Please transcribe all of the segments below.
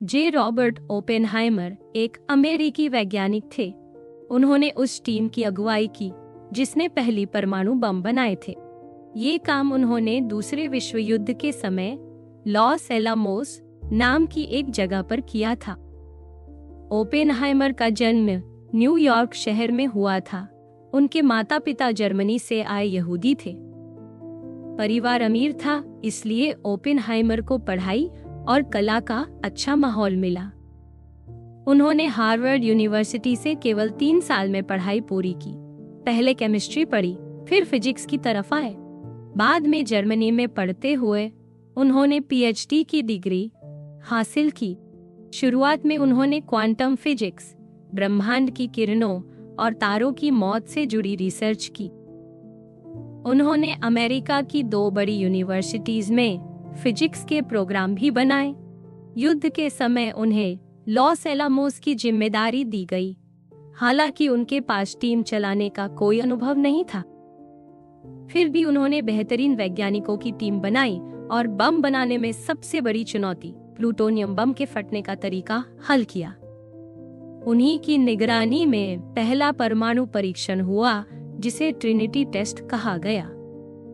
जे Robert Oppenheimer एक अमेरिकी वैज्ञानिक थे। उन्होंने उस टीम की अगुवाई की जिसने पहली परमाणु बम बनाए थे। ये काम उन्होंने दूसरे विश्व युद्ध के समय लॉस एलामोस नाम की एक जगह पर किया था। ओपेनहाइमर का जन्म न्यूयॉर्क शहर में हुआ था। उनके माता पिता जर्मनी से आए यहूदी थे। परिवार अमीर था, इसलिए ओपेनहाइमर को पढ़ाई और कला का अच्छा माहौल मिला। उन्होंने हार्वर्ड यूनिवर्सिटी से केवल 3 साल में पढ़ाई पूरी की। पहले केमिस्ट्री पढ़ी, फिर फिजिक्स की तरफ आए। बाद में जर्मनी में पढ़ते हुए उन्होंने पीएचडी की डिग्री हासिल की। शुरुआत में उन्होंने क्वांटम फिजिक्स, ब्रह्मांड की किरणों और तारों की मौत से जुड़ी रिसर्च की। उन्होंने अमेरिका की 2 बड़ी यूनिवर्सिटीज में फिजिक्स के प्रोग्राम भी बनाए। युद्ध के समय उन्हें लॉस एलामोस की जिम्मेदारी दी गई, हालांकि उनके पास टीम चलाने का कोई अनुभव नहीं था। फिर भी उन्होंने बेहतरीन वैज्ञानिकों की टीम बनाई और बम बनाने में सबसे बड़ी चुनौती प्लूटोनियम बम के फटने का तरीका हल किया। उन्हीं की निगरानी में पहला परमाणु परीक्षण हुआ, जिसे ट्रिनिटी टेस्ट कहा गया।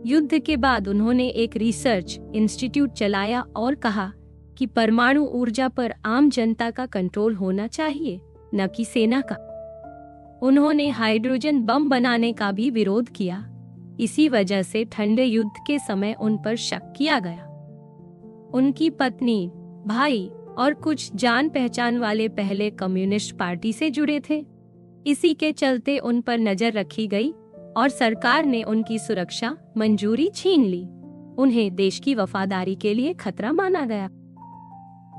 युद्ध के बाद उन्होंने एक रिसर्च इंस्टीट्यूट चलाया और कहा कि परमाणु ऊर्जा पर आम जनता का कंट्रोल होना चाहिए, न कि सेना का। उन्होंने हाइड्रोजन बम बनाने का भी विरोध किया। इसी वजह से ठंडे युद्ध के समय उन पर शक किया गया। उनकी पत्नी, भाई और कुछ जान पहचान वाले पहले कम्युनिस्ट पार्टी से जुड़े थे। इसी के चलते उन पर नजर रखी गई और सरकार ने उनकी सुरक्षा मंजूरी छीन ली। उन्हें देश की वफादारी के लिए खतरा माना गया।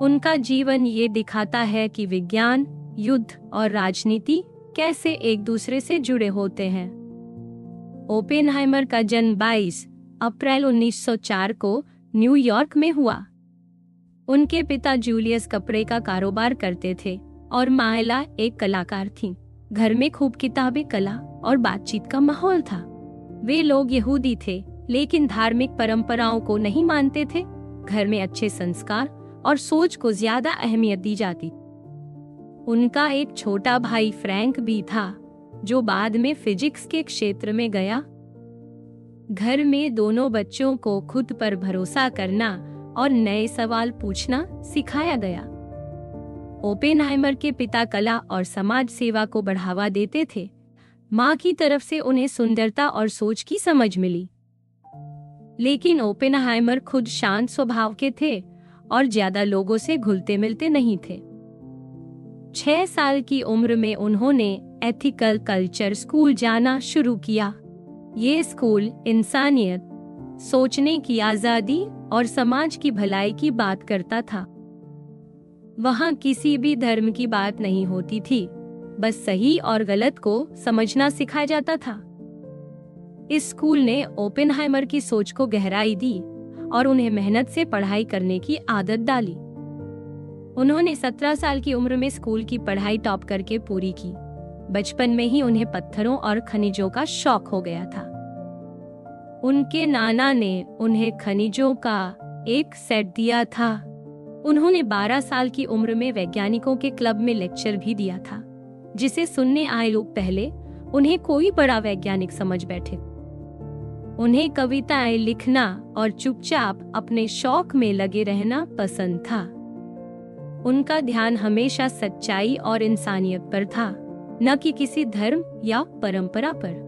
उनका जीवन ये दिखाता है कि विज्ञान, युद्ध और राजनीति कैसे एक दूसरे से जुड़े होते हैं। ओपेनहाइमर का जन्म 22 अप्रैल 1904 को न्यूयॉर्क में हुआ। उनके पिता जूलियस कपड़े का कारोबार करते थे और माइला एक कलाकार थीं। घर में खूब किताबें, कला और बातचीत का माहौल था। वे लोग यहूदी थे, लेकिन धार्मिक परंपराओं को नहीं मानते थे। घर में अच्छे संस्कार और सोच को ज्यादा अहमियत दी जाती। उनका एक छोटा भाई फ्रैंक भी था, जो बाद में फिजिक्स के क्षेत्र में गया। घर में दोनों बच्चों को खुद पर भरोसा करना और नए सवाल पूछना सिखाया गया। ओपेनहाइमर के पिता कला और समाज सेवा को बढ़ावा देते थे। माँ की तरफ से उन्हें सुंदरता और सोच की समझ मिली। लेकिन ओपेनहाइमर खुद शांत स्वभाव के थे और ज्यादा लोगों से घुलते मिलते नहीं थे। 6 साल की उम्र में उन्होंने एथिकल कल्चर स्कूल जाना शुरू किया। ये स्कूल इंसानियत, सोचने की आजादी और समाज की भलाई की बात करता था। वहाँ किसी भी धर्म की बात नहीं होती थी, बस सही और गलत को समझना सिखाया जाता था। इस स्कूल ने ओपेनहाइमर की सोच को गहराई दी और उन्हें मेहनत से पढ़ाई करने की आदत डाली। उन्होंने 17 साल की उम्र में स्कूल की पढ़ाई टॉप करके पूरी की। बचपन में ही उन्हें पत्थरों और खनिजों का शौक हो गया था। उनके नाना ने उन्हें खनिजों का एक सेट दिया था। उन्होंने 12 साल की उम्र में वैज्ञानिकों के क्लब में लेक्चर भी दिया था, जिसे सुनने आए लोग पहले उन्हें कोई बड़ा वैज्ञानिक समझ बैठे। उन्हें कविताएं लिखना और चुपचाप अपने शौक में लगे रहना पसंद था। उनका ध्यान हमेशा सच्चाई और इंसानियत पर था, न कि किसी धर्म या परंपरा पर।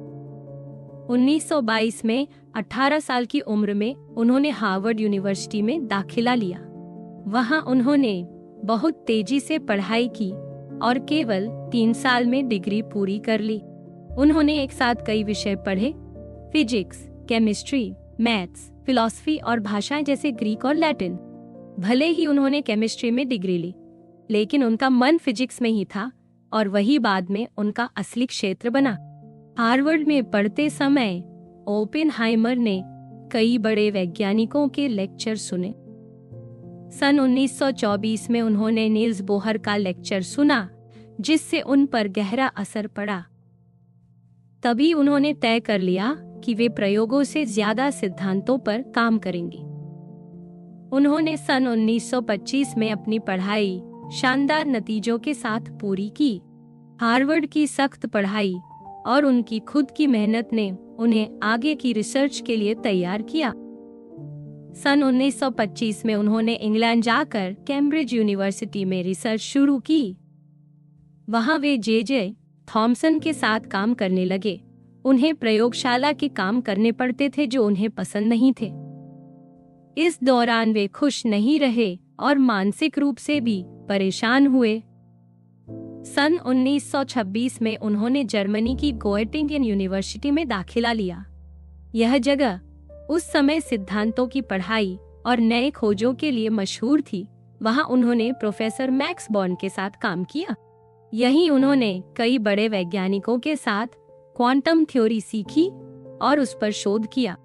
1922 में 18 साल की उम्र में उन्होंने हार्वर्ड यूनिवर्सिटी में दाखिला लिया। वहां उन्होंने बहुत तेजी से पढ़ाई की और केवल 3 साल में डिग्री पूरी कर ली। उन्होंने एक साथ कई विषय पढ़े, फिजिक्स, केमिस्ट्री, मैथ्स, फिलॉसफी और भाषाएं जैसे ग्रीक और लैटिन। भले ही उन्होंने केमिस्ट्री में डिग्री ली, लेकिन उनका मन फिजिक्स में ही था और वही बाद में उनका असली क्षेत्र बना। हार्वर्ड में पढ़ते समय ओपेनहाइमर ने कई बड़े वैज्ञानिकों के लेक्चर सुने। सन 1924 में उन्होंने नील्स बोहर का लेक्चर सुना, जिससे उन पर गहरा असर पड़ा। तभी उन्होंने तय कर लिया कि वे प्रयोगों से ज्यादा सिद्धांतों पर काम करेंगे। उन्होंने सन 1925 में अपनी पढ़ाई शानदार नतीजों के साथ पूरी की। हार्वर्ड की सख्त पढ़ाई और उनकी खुद की मेहनत ने उन्हें आगे की रिसर्च के लिए तैयार किया। सन 1925 में उन्होंने इंग्लैंड जाकर कैम्ब्रिज यूनिवर्सिटी में रिसर्च शुरू की। वहां वे जे थॉमसन के साथ काम करने लगे। उन्हें प्रयोगशाला के काम करने पड़ते थे जो उन्हें पसंद नहीं थे। इस दौरान वे खुश नहीं रहे और मानसिक रूप से भी परेशान हुए। सन 1926 में उन्होंने जर्मनी की गोएटिंगेन यूनिवर्सिटी में दाखिला लिया। यह जगह उस समय सिद्धांतों की पढ़ाई और नए खोजों के लिए मशहूर थी। वहां उन्होंने प्रोफेसर मैक्स बॉर्न के साथ काम किया। यहीं उन्होंने कई बड़े वैज्ञानिकों के साथ क्वांटम थ्योरी सीखी और उस पर शोध किया।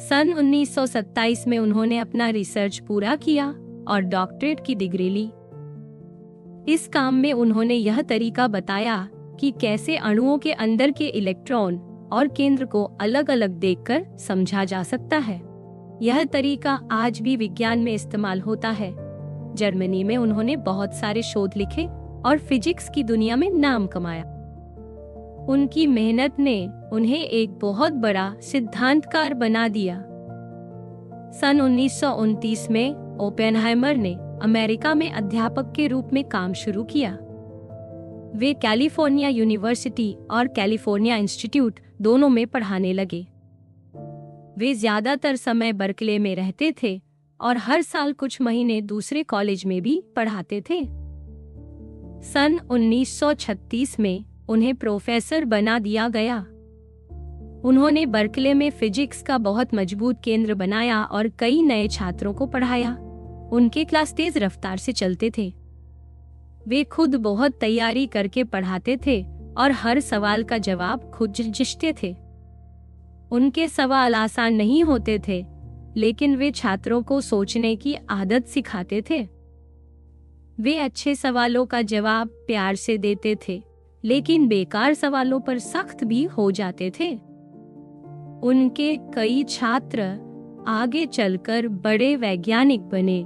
सन 1927 में उन्होंने अपना रिसर्च पूरा किया और डॉक्टरेट की डिग्री ली। इस काम में उन्होंने यह तरीका बताया कि कैसे अणुओं के अंदर के इलेक्ट्रॉन और केंद्र को अलग अलग देखकर समझा जा सकता है। यह तरीका आज भी विज्ञान में इस्तेमाल होता है। जर्मनी में उन्होंने बहुत सारे शोध लिखे और फिजिक्स की दुनिया में नाम कमाया। उनकी मेहनत ने उन्हें एक बहुत बड़ा सिद्धांतकार बना दिया। सन 1929 में ओपेनहाइमर ने अमेरिका में अध्यापक के रूप में काम शुरू किया। वे कैलिफोर्निया यूनिवर्सिटी और कैलिफोर्निया इंस्टीट्यूट दोनों में पढ़ाने लगे। वे ज्यादातर समय बर्कले में रहते थे और हर साल कुछ महीने दूसरे कॉलेज में भी पढ़ाते थे। सन 1936 में उन्हें प्रोफेसर बना दिया गया। उन्होंने बर्कले में फिजिक्स का बहुत मजबूत केंद्र बनाया और कई नए छात्रों को पढ़ाया। उनके क्लास तेज रफ्तार से चलते थे। वे खुद बहुत तैयारी करके पढ़ाते थे और हर सवाल का जवाब खुद जिस्ते थे। उनके सवाल आसान नहीं होते थे, लेकिन वे छात्रों को सोचने की आदत सिखाते थे। वे अच्छे सवालों का जवाब प्यार से देते थे, लेकिन बेकार सवालों पर सख्त भी हो जाते थे। उनके कई छात्र आगे चलकर बड़े वैज्ञानिक बने।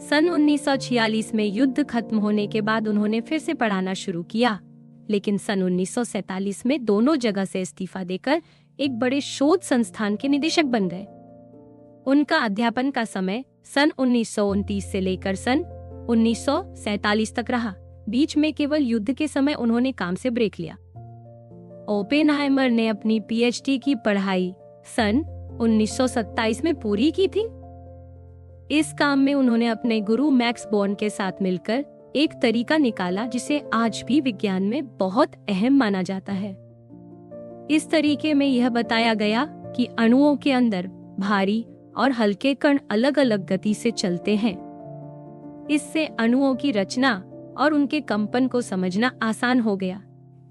सन 1946 में युद्ध खत्म होने के बाद उन्होंने फिर से पढ़ाना शुरू किया, लेकिन सन 1947 में दोनों जगह से इस्तीफा देकर एक बड़े शोध संस्थान के निदेशक बन गए। उनका अध्यापन का समय सन 1929 से लेकर सन 1947 तक रहा। बीच में केवल युद्ध के समय उन्होंने काम से ब्रेक लिया। ओपेनहाइमर ने अपनी पीएचडी की पढ़ाई सन 1927 में पूरी की थी। इस काम में उन्होंने अपने गुरु मैक्स बॉर्न के साथ मिलकर एक तरीका निकाला जिसे आज भी विज्ञान में बहुत अहम माना जाता है। इस तरीके में यह बताया गया कि अणुओं के अंदर भारी और हल्के कण अलग अलग गति से चलते हैं। इससे अणुओं की रचना और उनके कंपन को समझना आसान हो गया।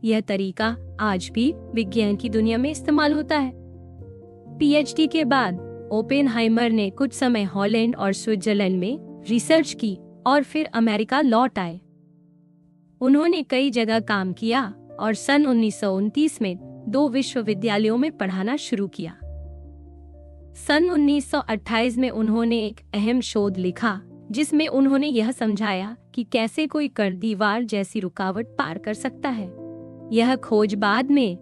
यह तरीका आज भी विज्ञान की दुनिया में इस्तेमाल होता है। पीएचडी के बाद ओपेनहाइमर ने कुछ समय हॉलैंड और स्विट्जरलैंड में रिसर्च की और फिर अमेरिका लौट आए। उन्होंने कई जगह काम किया और सन 1929 में 2 विश्वविद्यालयों में पढ़ाना शुरू किया। सन 1928 में उन्होंने एक अहम शोध लिखा जिसमें उन्होंने यह समझाया कि कैसे कोई कण दीवार जैसी रुकावट पार कर सकता है। यह खोज बाद में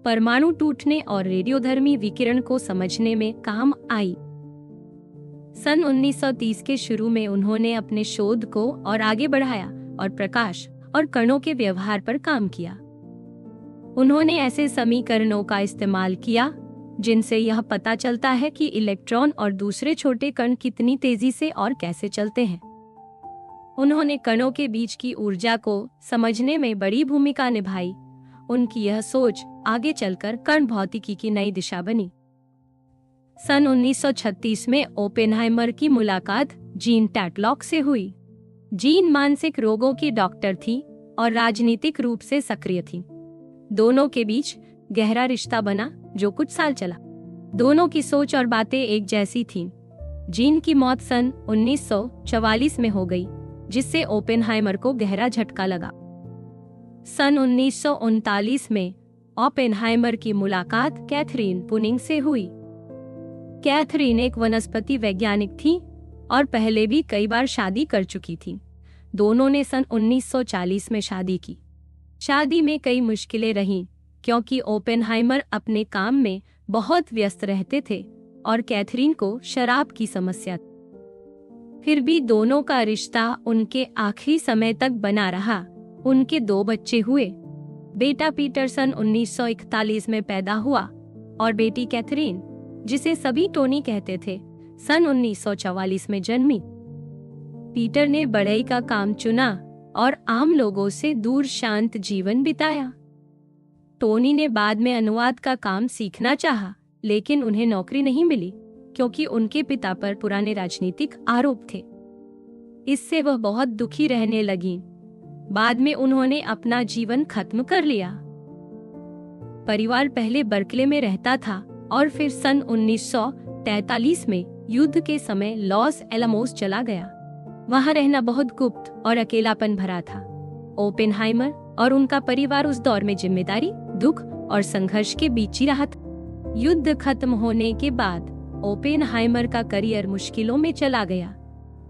परमाणु टूटने और रेडियोधर्मी विकिरण को समझने में काम आई। सन 1930 के शुरू में उन्होंने अपने शोध को और आगे बढ़ाया और प्रकाश और कणों के व्यवहार पर काम किया। उन्होंने ऐसे समीकरणों का इस्तेमाल किया जिनसे यह पता चलता है कि इलेक्ट्रॉन और दूसरे छोटे कण कितनी तेजी से और कैसे चलते हैं। उन्होंने कणों के बीच की ऊर्जा को समझने में बड़ी भूमिका निभाई। उनकी यह सोच आगे चलकर कण भौतिकी की नई दिशा बनी। सन 1936 में ओपेनहाइमर की मुलाकात जीन टैटलॉक से हुई। जीन मानसिक रोगों की डॉक्टर थी और राजनीतिक रूप से सक्रिय थी। दोनों के बीच गहरा रिश्ता बना जो कुछ साल चला। दोनों की सोच और बातें एक जैसी थीं। जीन की मौत सन 1944 में हो गई, जिससे ओपेनहाइमर को गहरा झटका लगा। सन 1939 में ओपेनहाइमर की मुलाकात कैथरीन पुनिंग से हुई। कैथरीन एक वनस्पति वैज्ञानिक थी और पहले भी कई बार शादी कर चुकी थी। दोनों ने सन 1940 में शादी की। शादी में कई मुश्किलें रहीं क्योंकि ओपेनहाइमर अपने काम में बहुत व्यस्त रहते थे और कैथरीन को शराब की समस्या। फिर भी दोनों का रिश्ता उनके आखिरी समय तक बना रहा। उनके 2 बच्चे हुए। बेटा पीटर सन 1941 में पैदा हुआ और बेटी कैथरीन, जिसे सभी टोनी कहते थे, सन 1944 में जन्मी। पीटर ने बढ़ई का काम चुना और आम लोगों से दूर शांत जीवन बिताया। टोनी ने बाद में अनुवाद का काम सीखना चाहा, लेकिन उन्हें नौकरी नहीं मिली क्योंकि उनके पिता पर पुराने राजनीतिक आरोप थे। इससे वह बहुत दुखी रहने लगी। बाद में उन्होंने अपना जीवन खत्म कर लिया। परिवार पहले बर्कले में रहता था और फिर सन 1943 में युद्ध के समय लॉस एलामोस चला गया। वहां रहना बहुत गुप्त और अकेलापन भरा था। ओपेनहाइमर और उनका परिवार उस दौर में जिम्मेदारी, दुख और संघर्ष के बीच ही रहा था। युद्ध खत्म होने के बाद ओपेनहाइमर का करियर मुश्किलों में चला गया।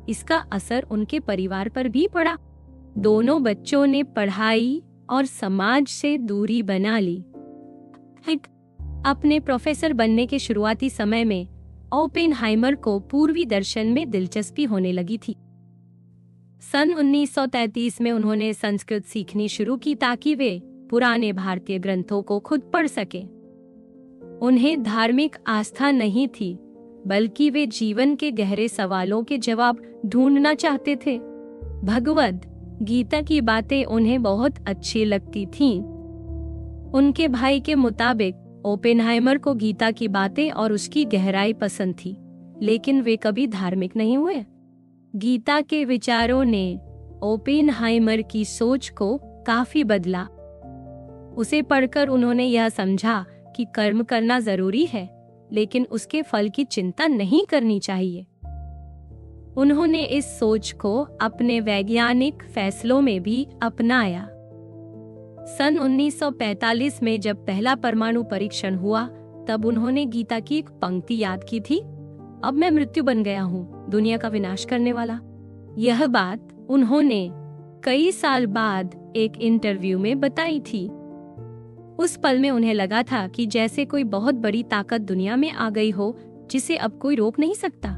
इसका असर उनके परिवार पर भी पड़ा। दोनों बच्चों ने पढ़ाई और समाज से दूरी बना ली। अपने प्रोफेसर बनने के शुरुआती समय में ओपेनहाइमर को पूर्वी दर्शन में दिलचस्पी होने लगी थी। सन 1933 में उन्होंने संस्कृत सीखनी शुरू की ताकि वे पुराने भारतीय ग्रंथों को खुद पढ़ सके। उन्हें धार्मिक आस्था नहीं थी, बल्कि वे जीवन के गहरे सवालों के जवाब ढूंढना चाहते थे। भगवद गीता की बातें उन्हें बहुत अच्छी लगती थीं। उनके भाई के मुताबिक ओपेनहाइमर को गीता की बातें और उसकी गहराई पसंद थी, लेकिन वे कभी धार्मिक नहीं हुए। गीता के विचारों ने ओपेनहाइमर की सोच को काफी बदला। उसे पढ़कर उन्होंने यह समझा कि कर्म करना जरूरी है, लेकिन उसके फल की चिंता नहीं करनी चाहिए। उन्होंने इस सोच को अपने वैज्ञानिक फैसलों में भी अपनाया। सन 1945 में जब पहला परमाणु परीक्षण हुआ, तब उन्होंने गीता की एक पंक्ति याद की थी, अब मैं मृत्यु बन गया हूँ, दुनिया का विनाश करने वाला। यह बात उन्होंने कई साल बाद एक इंटरव्यू में बताई थी। उस पल में उन्हें लगा था कि जैसे कोई बहुत बड़ी ताकत दुनिया में आ गई हो, जिसे अब कोई रोक नहीं सकता।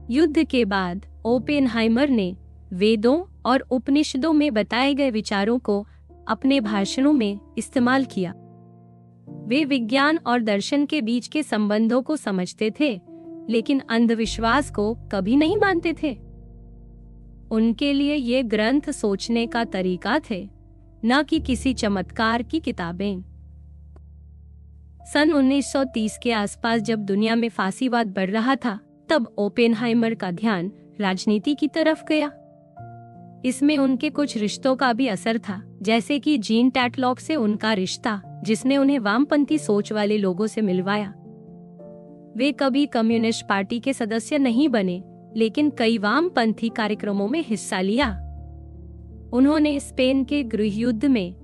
युद्ध के बाद ओपेनहाइमर ने वेदों और उपनिषदों में बताए गए विचारों को अपने भाषणों में इस्तेमाल किया। वे विज्ञान और दर्शन के बीच के संबंधों को समझते थे, लेकिन अंधविश्वास को कभी नहीं मानते थे। उनके लिए ये ग्रंथ सोचने का तरीका थे, न कि किसी चमत्कार की किताबें। सन 1930 के आसपास जब दुनिया में फांसीवाद बढ़ रहा था, तब ओपेनहाइमर का ध्यान राजनीति की तरफ गया। इसमें उनके कुछ रिश्तों का भी असर था, जैसे कि जीन टैटलॉक से उनका रिश्ता, जिसने उन्हें वामपंथी सोच वाले लोगों से मिलवाया। वे कभी कम्युनिस्ट पार्टी के सदस्य नहीं बने, लेकिन कई वामपंथी कार्यक्रमों में हिस्सा लिया। उन्होंने स्पेन के गृहयुद्ध में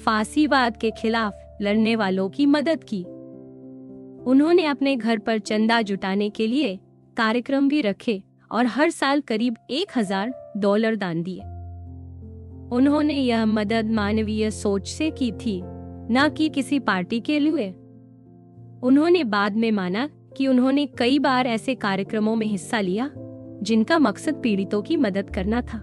फांसीवाद के खिलाफ लड़ने वालों की मदद की। उन्होंने अपने घर पर चंदा जुटाने के लिए कार्यक्रम भी रखे और हर साल करीब $1000 दान दिए। उन्होंने यह मदद मानवीय सोच से की थी, न कि किसी पार्टी के लिए। उन्होंने बाद में माना कि उन्होंने कई बार ऐसे कार्यक्रमों में हिस्सा लिया जिनका मकसद पीड़ितों की मदद करना था।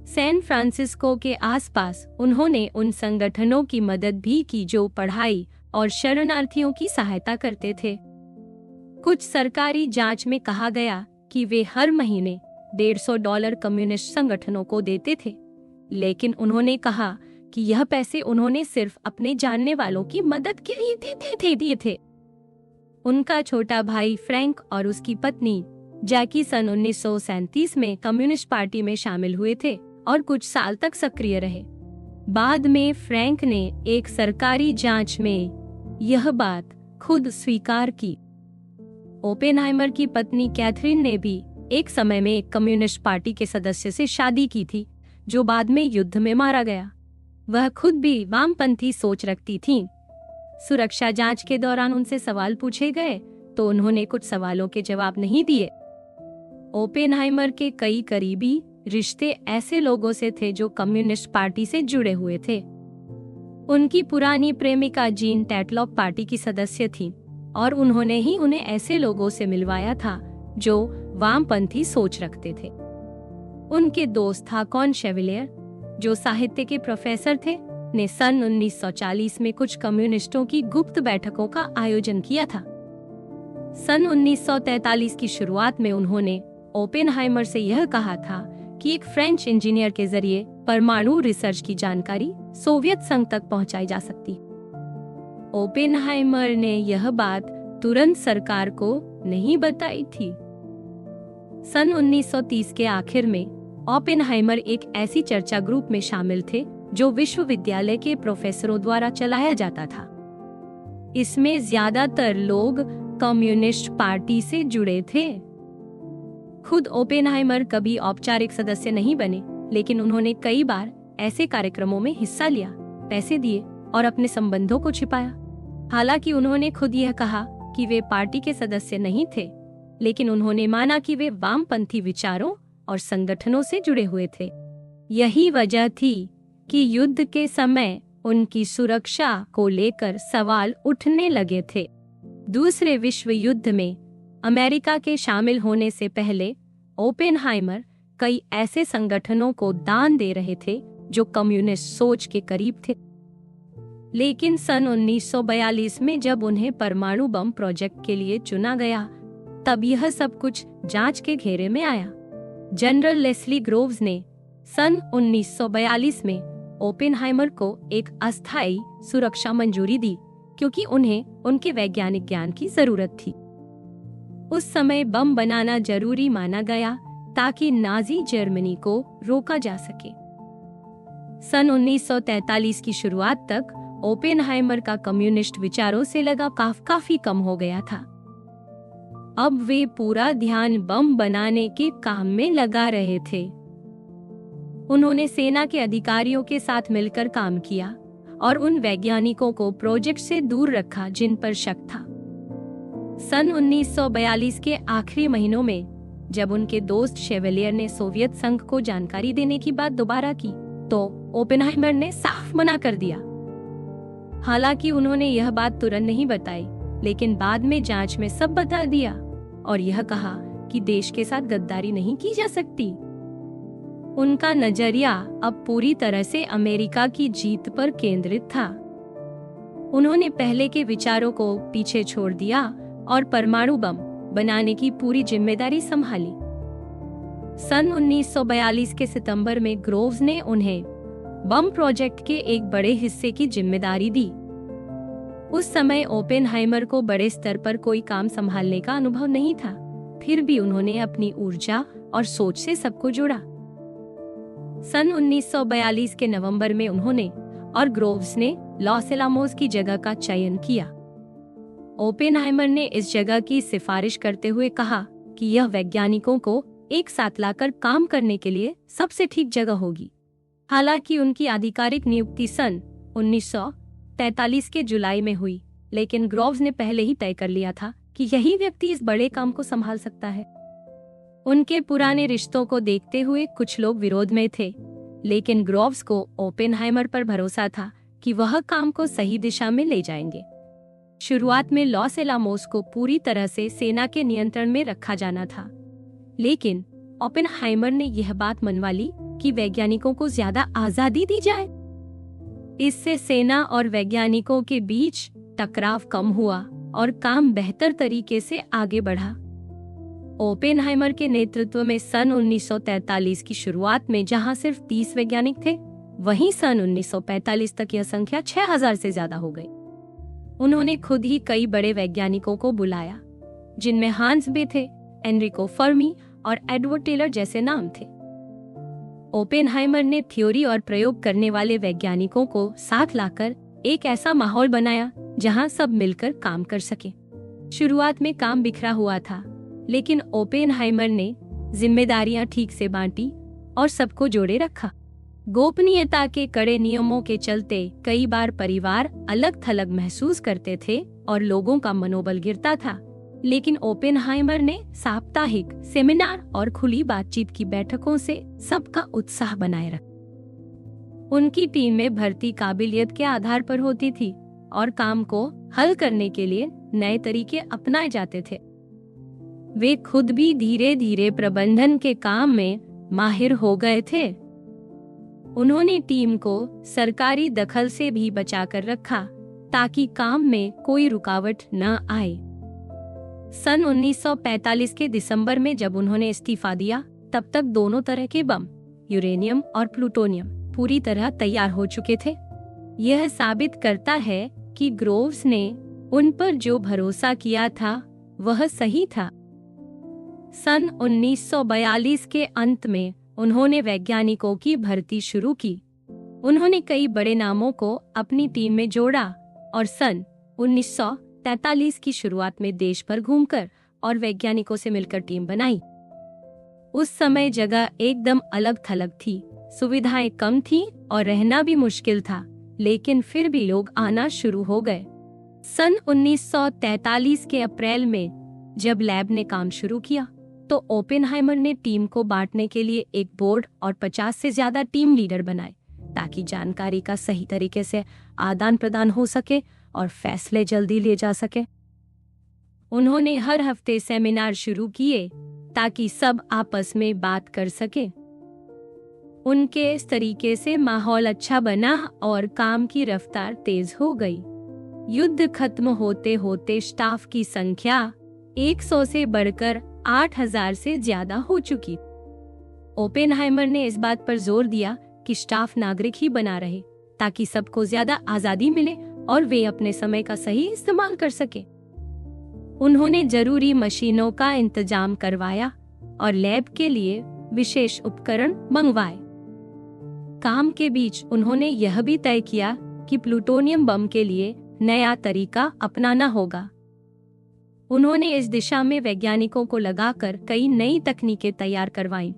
सैन फ्रांसिस्को के आसपास उन्होंने उन संगठनों की मदद भी की जो पढ़ाई और शरणार्थियों की सहायता करते थे। कुछ सरकारी जांच में कहा गया कि वे हर महीने $150 कम्युनिस्ट संगठनों को देते थे, लेकिन उन्होंने कहा कि यह पैसे उन्होंने सिर्फ अपने जानने वालों की मदद के लिए दिए थे। उनका छोटा भाई फ्रैंक और उसकी पत्नी जैकी सन 1937 में कम्युनिस्ट पार्टी में शामिल हुए थे और कुछ साल तक सक्रिय रहे। बाद में फ्रैंक ने एक सरकारी जांच में यह बात खुद स्वीकार की। ओपेनहाइमर की पत्नी कैथरीन ने भी एक समय में एक कम्युनिस्ट पार्टी के सदस्य से शादी की थी, जो बाद में युद्ध में मारा गया। वह खुद भी वामपंथी सोच रखती थीं। सुरक्षा जांच के दौरान उनसे सवाल पूछे गए तो उन्होंने कुछ सवालों के जवाब नहीं दिए। ओपेनहाइमर के कई करीबी रिश्ते ऐसे लोगों से थे जो कम्युनिस्ट पार्टी से जुड़े हुए थे। उनकी पुरानी प्रेमिका जीन टैटलॉक पार्टी की सदस्य थी और उन्होंने ही उन्हें ऐसे लोगों से मिलवाया था जो वामपंथी सोच रखते थे। उनके दोस्त हाकॉन शेविलियर, जो साहित्य के प्रोफेसर थे, ने सन 1940 में कुछ कम्युनिस्टों की गुप्त बैठकों का आयोजन किया था। सन 1943 की शुरुआत में उन्होंने ओपेनहाइमर से यह कहा था कि एक फ्रेंच इंजीनियर के जरिए परमाणु रिसर्च की जानकारी सोवियत संघ तक पहुंचाई जा सकती। ओपेनहाइमर ने यह बात तुरंत सरकार को नहीं बताई थी। सन 1930 के आखिर में ओपेनहाइमर एक ऐसी चर्चा ग्रुप में शामिल थे जो विश्वविद्यालय के प्रोफेसरों द्वारा चलाया जाता था। इसमें ज्यादातर लोग कम्युनिस्ट पार्टी से जुड़े थे। खुद ओपेनहाइमर कभी औपचारिक सदस्य नहीं बने, लेकिन उन्होंने कई बार ऐसे कार्यक्रमों में हिस्सा लिया, पैसे दिए और अपने संबंधों को छिपाया। हालांकि उन्होंने खुद यह कहा कि वे पार्टी के सदस्य नहीं थे, लेकिन उन्होंने माना कि वे वामपंथी विचारों और संगठनों से जुड़े हुए थे। यही वजह थी कि युद्ध के समय उनकी सुरक्षा को लेकर सवाल उठने लगे थे। दूसरे विश्व युद्ध में अमेरिका के शामिल होने से पहले ओपेनहाइमर कई ऐसे संगठनों को दान दे रहे थे जो कम्युनिस्ट सोच के करीब थे। लेकिन सन 1942 में जब उन्हें परमाणु बम प्रोजेक्ट के लिए चुना गया, तब यह सब कुछ जांच के घेरे में आया। जनरल लेस्ली ग्रोव्स ने सन 1942 में ओपेनहाइमर को एक अस्थायी सुरक्षा मंजूरी दी, क्योंकि उन्हें उनके वैज्ञानिक ज्ञान की जरूरत थी। उस समय बम बनाना जरूरी माना गया ताकि नाजी जर्मनी को रोका जा सके। सन 1943 की शुरुआत तक ओपेनहाइमर का कम्युनिस्ट विचारों से लगाव काफी कम हो गया था। अब वे पूरा ध्यान बम बनाने के काम में लगा रहे थे। उन्होंने सेना के अधिकारियों के साथ मिलकर काम किया और उन वैज्ञानिकों को प्रोजेक्ट से दूर रखा जिन पर शक था। सन 1942 के आखिरी महीनों में जब उनके दोस्त शेवेलियर ने सोवियत संघ को जानकारी देने की बात दोबारा की, तो ओपेनहाइमर ने साफ मना कर दिया। हालांकि उन्होंने यह बात तुरंत नहीं बताई, लेकिन बाद में जांच में सब बता दिया और यह कहा कि देश के साथ गद्दारी नहीं की जा सकती। उनका नजरिया अब पूरी तरह से अमेरिका की जीत पर केंद्रित था। उन्होंने पहले के विचारों को पीछे छोड़ दिया और परमाणु बम बनाने की पूरी जिम्मेदारी संभाली। सन 1942 के सितंबर में ग्रोव्स ने उन्हें बम प्रोजेक्ट के एक बड़े हिस्से की जिम्मेदारी दी। उस समय ओपेनहाइमर को बड़े स्तर पर कोई काम संभालने का अनुभव नहीं था, फिर भी उन्होंने अपनी ऊर्जा और सोच से सबको जोड़ा। सन 1942 के नवंबर में उन्होंने और ग्रोव्स ने लॉस एलामोस की जगह का चयन किया। ओपेनहाइमर ने इस जगह की सिफारिश करते हुए कहा कि यह वैज्ञानिकों को एक साथ लाकर काम करने के लिए सबसे ठीक जगह होगी। हालांकि उनकी आधिकारिक नियुक्ति सन 1943 के जुलाई में हुई, लेकिन ग्रोव्स ने पहले ही तय कर लिया था कि यही व्यक्ति इस बड़े काम को संभाल सकता है। उनके पुराने रिश्तों को देखते हुए कुछ लोग विरोध में थे, लेकिन ग्रोव्स को ओपेनहाइमर पर भरोसा था कि वह काम को सही दिशा में ले जाएंगे। शुरुआत में लॉस एलामोस को पूरी तरह से सेना के नियंत्रण में रखा जाना था, लेकिन ओपेनहाइमर ने यह बात मनवा ली कि वैज्ञानिकों को ज्यादा आजादी दी जाए। इससे सेना और वैज्ञानिकों के बीच टकराव कम हुआ और काम बेहतर तरीके से आगे बढ़ा। ओपेनहाइमर के नेतृत्व में सन 1943 की शुरुआत में जहां सिर्फ 30 वैज्ञानिक थे, वहीं सन 1945 तक यह संख्या 6000 से ज्यादा हो गई। उन्होंने खुद ही कई बड़े वैज्ञानिकों को बुलाया, जिनमें हांस बे थे, एनरिको फर्मी और एडवर्ड टेलर जैसे नाम थे। ओपेनहाइमर ने थ्योरी और प्रयोग करने वाले वैज्ञानिकों को साथ लाकर एक ऐसा माहौल बनाया जहां सब मिलकर काम कर सके। शुरुआत में काम बिखरा हुआ था, लेकिन ओपेनहाइमर ने जिम्मेदारियां ठीक से बांटी और सबको जोड़े रखा। गोपनीयता के कड़े नियमों के चलते कई बार परिवार अलग थलग महसूस करते थे और लोगों का मनोबल गिरता था, लेकिन ओपेनहाइमर ने साप्ताहिक सेमिनार और खुली बातचीत की बैठकों से सबका उत्साह बनाए रखा। उनकी टीम में भर्ती काबिलियत के आधार पर होती थी और काम को हल करने के लिए नए तरीके अपनाए जाते थे। वे खुद भी धीरे धीरे प्रबंधन के काम में माहिर हो गए थे। उन्होंने टीम को सरकारी दखल से भी बचाकर रखा ताकि काम में कोई रुकावट न आए। सन 1945 के दिसंबर में जब उन्होंने इस्तीफा दिया, तब तक दोनों तरह के बम, यूरेनियम और प्लूटोनियम, पूरी तरह तैयार हो चुके थे। यह साबित करता है कि ग्रोव्स ने उन पर जो भरोसा किया था वह सही था। सन 1942 के अंत में उन्होंने वैज्ञानिकों की भर्ती शुरू की। उन्होंने कई बड़े नामों को अपनी टीम में जोड़ा और सन 1943 की शुरुआत में देश भर घूमकर और वैज्ञानिकों से मिलकर टीम बनाई। उस समय जगह एकदम अलग थलग थी, सुविधाएं कम थी और रहना भी मुश्किल था, लेकिन फिर भी लोग आना शुरू हो गए। सन 1943 के अप्रैल में जब लैब ने काम शुरू किया, तो ओपेनहाइमर ने टीम को बांटने के लिए एक बोर्ड और 50 से ज्यादा टीम लीडर बनाए ताकि जानकारी का सही तरीके से आदान प्रदान हो सके और फैसले जल्दी लिए जा सके। उन्होंने हर हफ्ते सेमिनार शुरू किए ताकि सब आपस में बात कर सके। उनके इस तरीके से माहौल अच्छा बना और काम की रफ्तार तेज हो गई। युद्ध खत्म होते होते स्टाफ की संख्या 100 से बढ़कर 8000 से ज्यादा हो चुकी। ओपेनहाइमर ने इस बात पर जोर दिया कि स्टाफ नागरिक ही बना रहे ताकि सबको ज्यादा आजादी मिले और वे अपने समय का सही इस्तेमाल कर सके। उन्होंने जरूरी मशीनों का इंतजाम करवाया और लैब के लिए विशेष उपकरण मंगवाए। काम के बीच उन्होंने यह भी तय किया कि प्लूटोनियम बम के लिए नया तरीका अपनाना होगा। उन्होंने इस दिशा में वैज्ञानिकों को लगाकर कई नई तकनीकें तैयार करवाईं।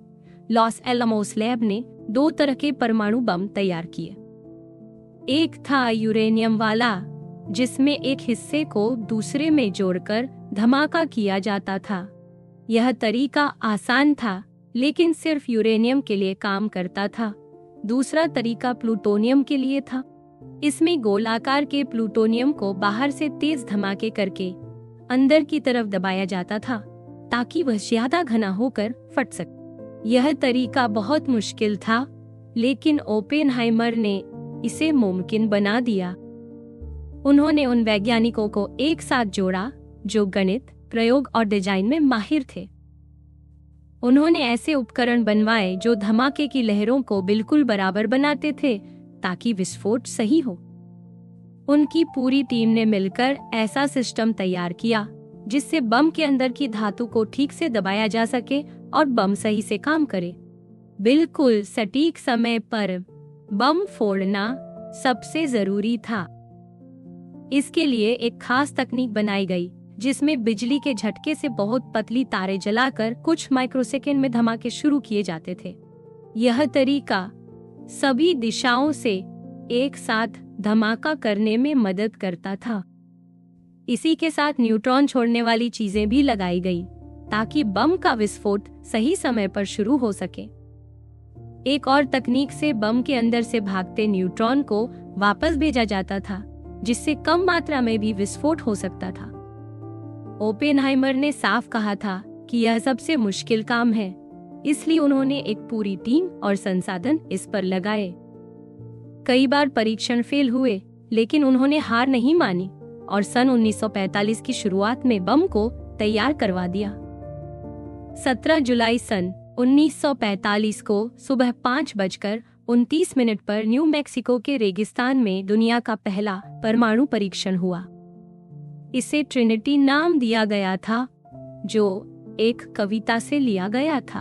लॉस एलमोस लैब ने 2 तरह के परमाणु बम तैयार किए। एक था यूरेनियम वाला, जिसमें एक हिस्से को दूसरे में जोड़कर धमाका किया जाता था। यह तरीका आसान था, लेकिन सिर्फ यूरेनियम के लिए काम करता था। दूसरा तरीका प्लूटोनियम के लिए था। इसमें गोलाकार के प्लूटोनियम को बाहर से तेज धमाके करके अंदर की तरफ दबाया जाता था ताकि वह ज्यादा घना होकर फट सके। यह तरीका बहुत मुश्किल था, लेकिन ओपेनहाइमर ने इसे मुमकिन बना दिया। उन्होंने उन वैज्ञानिकों को एक साथ जोड़ा जो गणित, प्रयोग और डिजाइन में माहिर थे। उन्होंने ऐसे उपकरण बनवाए जो धमाके की लहरों को बिल्कुल बराबर बनाते थे ताकि विस्फोट सही हो। उनकी पूरी टीम ने मिलकर ऐसा सिस्टम तैयार किया जिससे बम के अंदर की धातु को ठीक से दबाया जा सके और बम सही से काम करे। बिल्कुल सटीक समय पर बम फोड़ना सबसे जरूरी था। इसके लिए एक खास तकनीक बनाई गई जिसमें बिजली के झटके से बहुत पतली तारें जलाकर कुछ माइक्रोसेकंड में धमाके शुरू किए जाते थे। यह तरीका सभी दिशाओं से एक साथ धमाका करने में मदद करता था। इसी के साथ न्यूट्रॉन छोड़ने वाली चीजें भी लगाई गई ताकि बम का विस्फोट सही समय पर शुरू हो सके। एक और तकनीक से बम के अंदर से भागते न्यूट्रॉन को वापस भेजा जाता था, जिससे कम मात्रा में भी विस्फोट हो सकता था। ओपेनहाइमर ने साफ कहा था कि यह सबसे मुश्किल काम है, इसलिए उन्होंने एक पूरी टीम और संसाधन इस पर लगाए। कई बार परीक्षण फेल हुए, लेकिन उन्होंने हार नहीं मानी और सन 1945 की शुरुआत में बम को तैयार करवा दिया। 17 जुलाई सन 1945 को सुबह 5:29 पर न्यू मैक्सिको के रेगिस्तान में दुनिया का पहला परमाणु परीक्षण हुआ। इसे ट्रिनिटी नाम दिया गया था, जो एक कविता से लिया गया था।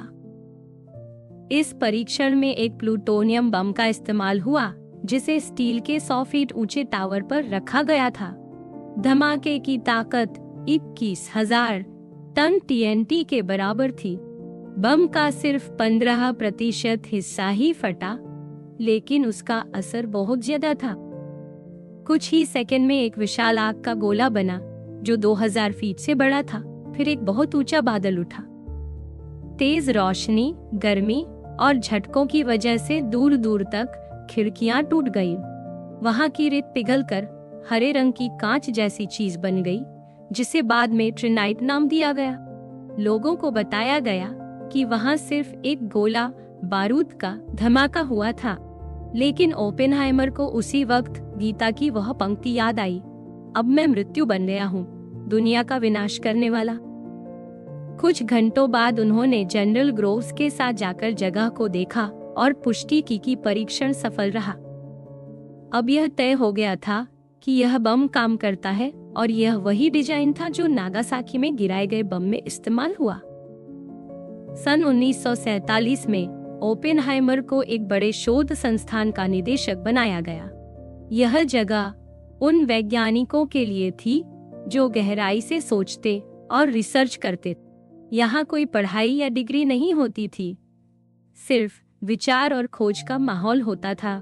इस परीक्षण में एक प्लूटोनियम बम का इस्तेमाल हुआ, जिसे स्टील के 100 फीट ऊंचे टावर पर रखा गया था। धमाके की ताकत 21,000 टन TNT के बराबर थी। बम का सिर्फ 15% हिस्सा ही फटा, लेकिन उसका असर बहुत ज्यादा था। कुछ ही सेकंड में एक विशाल आग का गोला बना जो 2000 फीट से बड़ा था फिर एक बहुत ऊंचा बादल उठा। तेज रोशनी, गर्मी और झटकों की वजह से दूर दूर तक खिड़कियां टूट गईं। वहां की रेत पिघलकर हरे रंग की कांच जैसी चीज बन गई, जिसे बाद में ट्रिनाइट नाम दिया गया। लोगों को बताया गया कि वहां सिर्फ एक गोला बारूद का धमाका हुआ था, लेकिन ओपेनहाइमर को उसी वक्त गीता की वह पंक्ति याद आई, अब मैं मृत्यु बन गया हूँ, दुनिया का विनाश करने वाला। कुछ घंटों बाद उन्होंने जनरल ग्रोव्स के साथ जाकर जगह को देखा और पुष्टि की कि परीक्षण सफल रहा। अब यह तय हो गया था कि यह बम काम करता है और यह वही डिजाइन था जो नागासाकी में गिराए गए बम में इस्तेमाल हुआ। सन 1947 में ओपेनहाइमर को एक बड़े शोध संस्थान का निदेशक बनाया गया। यह जगह उन वैज्ञानिकों के लिए थी जो गहराई से सोचते और रिसर्च करते। यहाँ कोई पढ़ाई या डिग्री नहीं होती थी, सिर्फ विचार और खोज का माहौल होता था।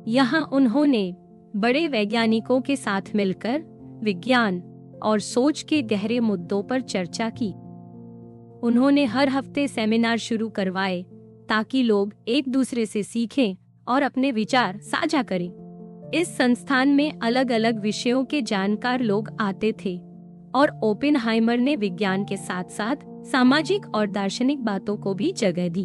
यहाँ उन्होंने बड़े वैज्ञानिकों के साथ मिलकर विज्ञान और सोच के गहरे मुद्दों पर चर्चा की। उन्होंने हर हफ्ते सेमिनार शुरू करवाए ताकि लोग एक दूसरे से सीखें और अपने विचार साझा करें। इस संस्थान में अलग अलग विषयों के जानकार लोग आते थे और ओपेनहाइमर ने विज्ञान के साथ साथ सामाजिक और दार्शनिक बातों को भी जगह दी।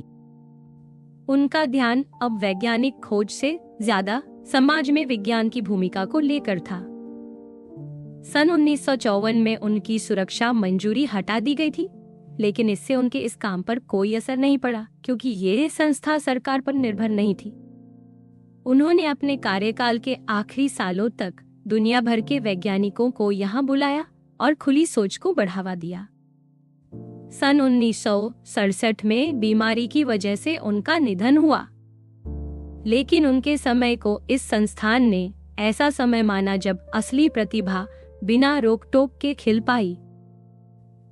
उनका ध्यान अब वैज्ञानिक खोज से ज्यादा समाज में विज्ञान की भूमिका को लेकर था। सन 1954 में उनकी सुरक्षा मंजूरी हटा दी गई थी, लेकिन इससे उनके इस काम पर कोई असर नहीं पड़ा क्योंकि ये संस्था सरकार पर निर्भर नहीं थी। उन्होंने अपने कार्यकाल के आखिरी सालों तक दुनिया भर के वैज्ञानिकों को यहाँ बुलाया और खुली सोच को बढ़ावा दिया। सन 1967 में बीमारी की वजह से उनका निधन हुआ, लेकिन उनके समय को इस संस्थान ने ऐसा समय माना जब असली प्रतिभा बिना रोक टोक के खिल पाई।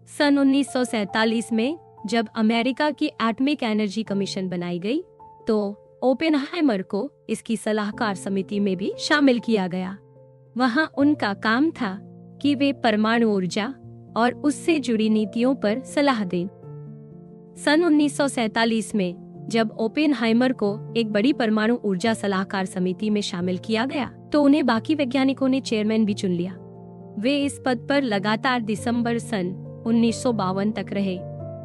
सन 1947 में जब अमेरिका की एटॉमिक एनर्जी कमीशन बनाई गई, तो ओपेनहाइमर को इसकी सलाहकार समिति में भी शामिल किया गया। वहां उनका काम था कि वे परमाणु ऊर्जा और उससे जुड़ी नीतियों पर सलाह दें। सन 1947 में जब ओपेनहाइमर को एक बड़ी परमाणु ऊर्जा सलाहकार समिति में शामिल किया गया, तो उन्हें बाकी वैज्ञानिकों ने चेयरमैन भी चुन लिया। वे इस पद पर लगातार दिसंबर सन 1952 तक रहे।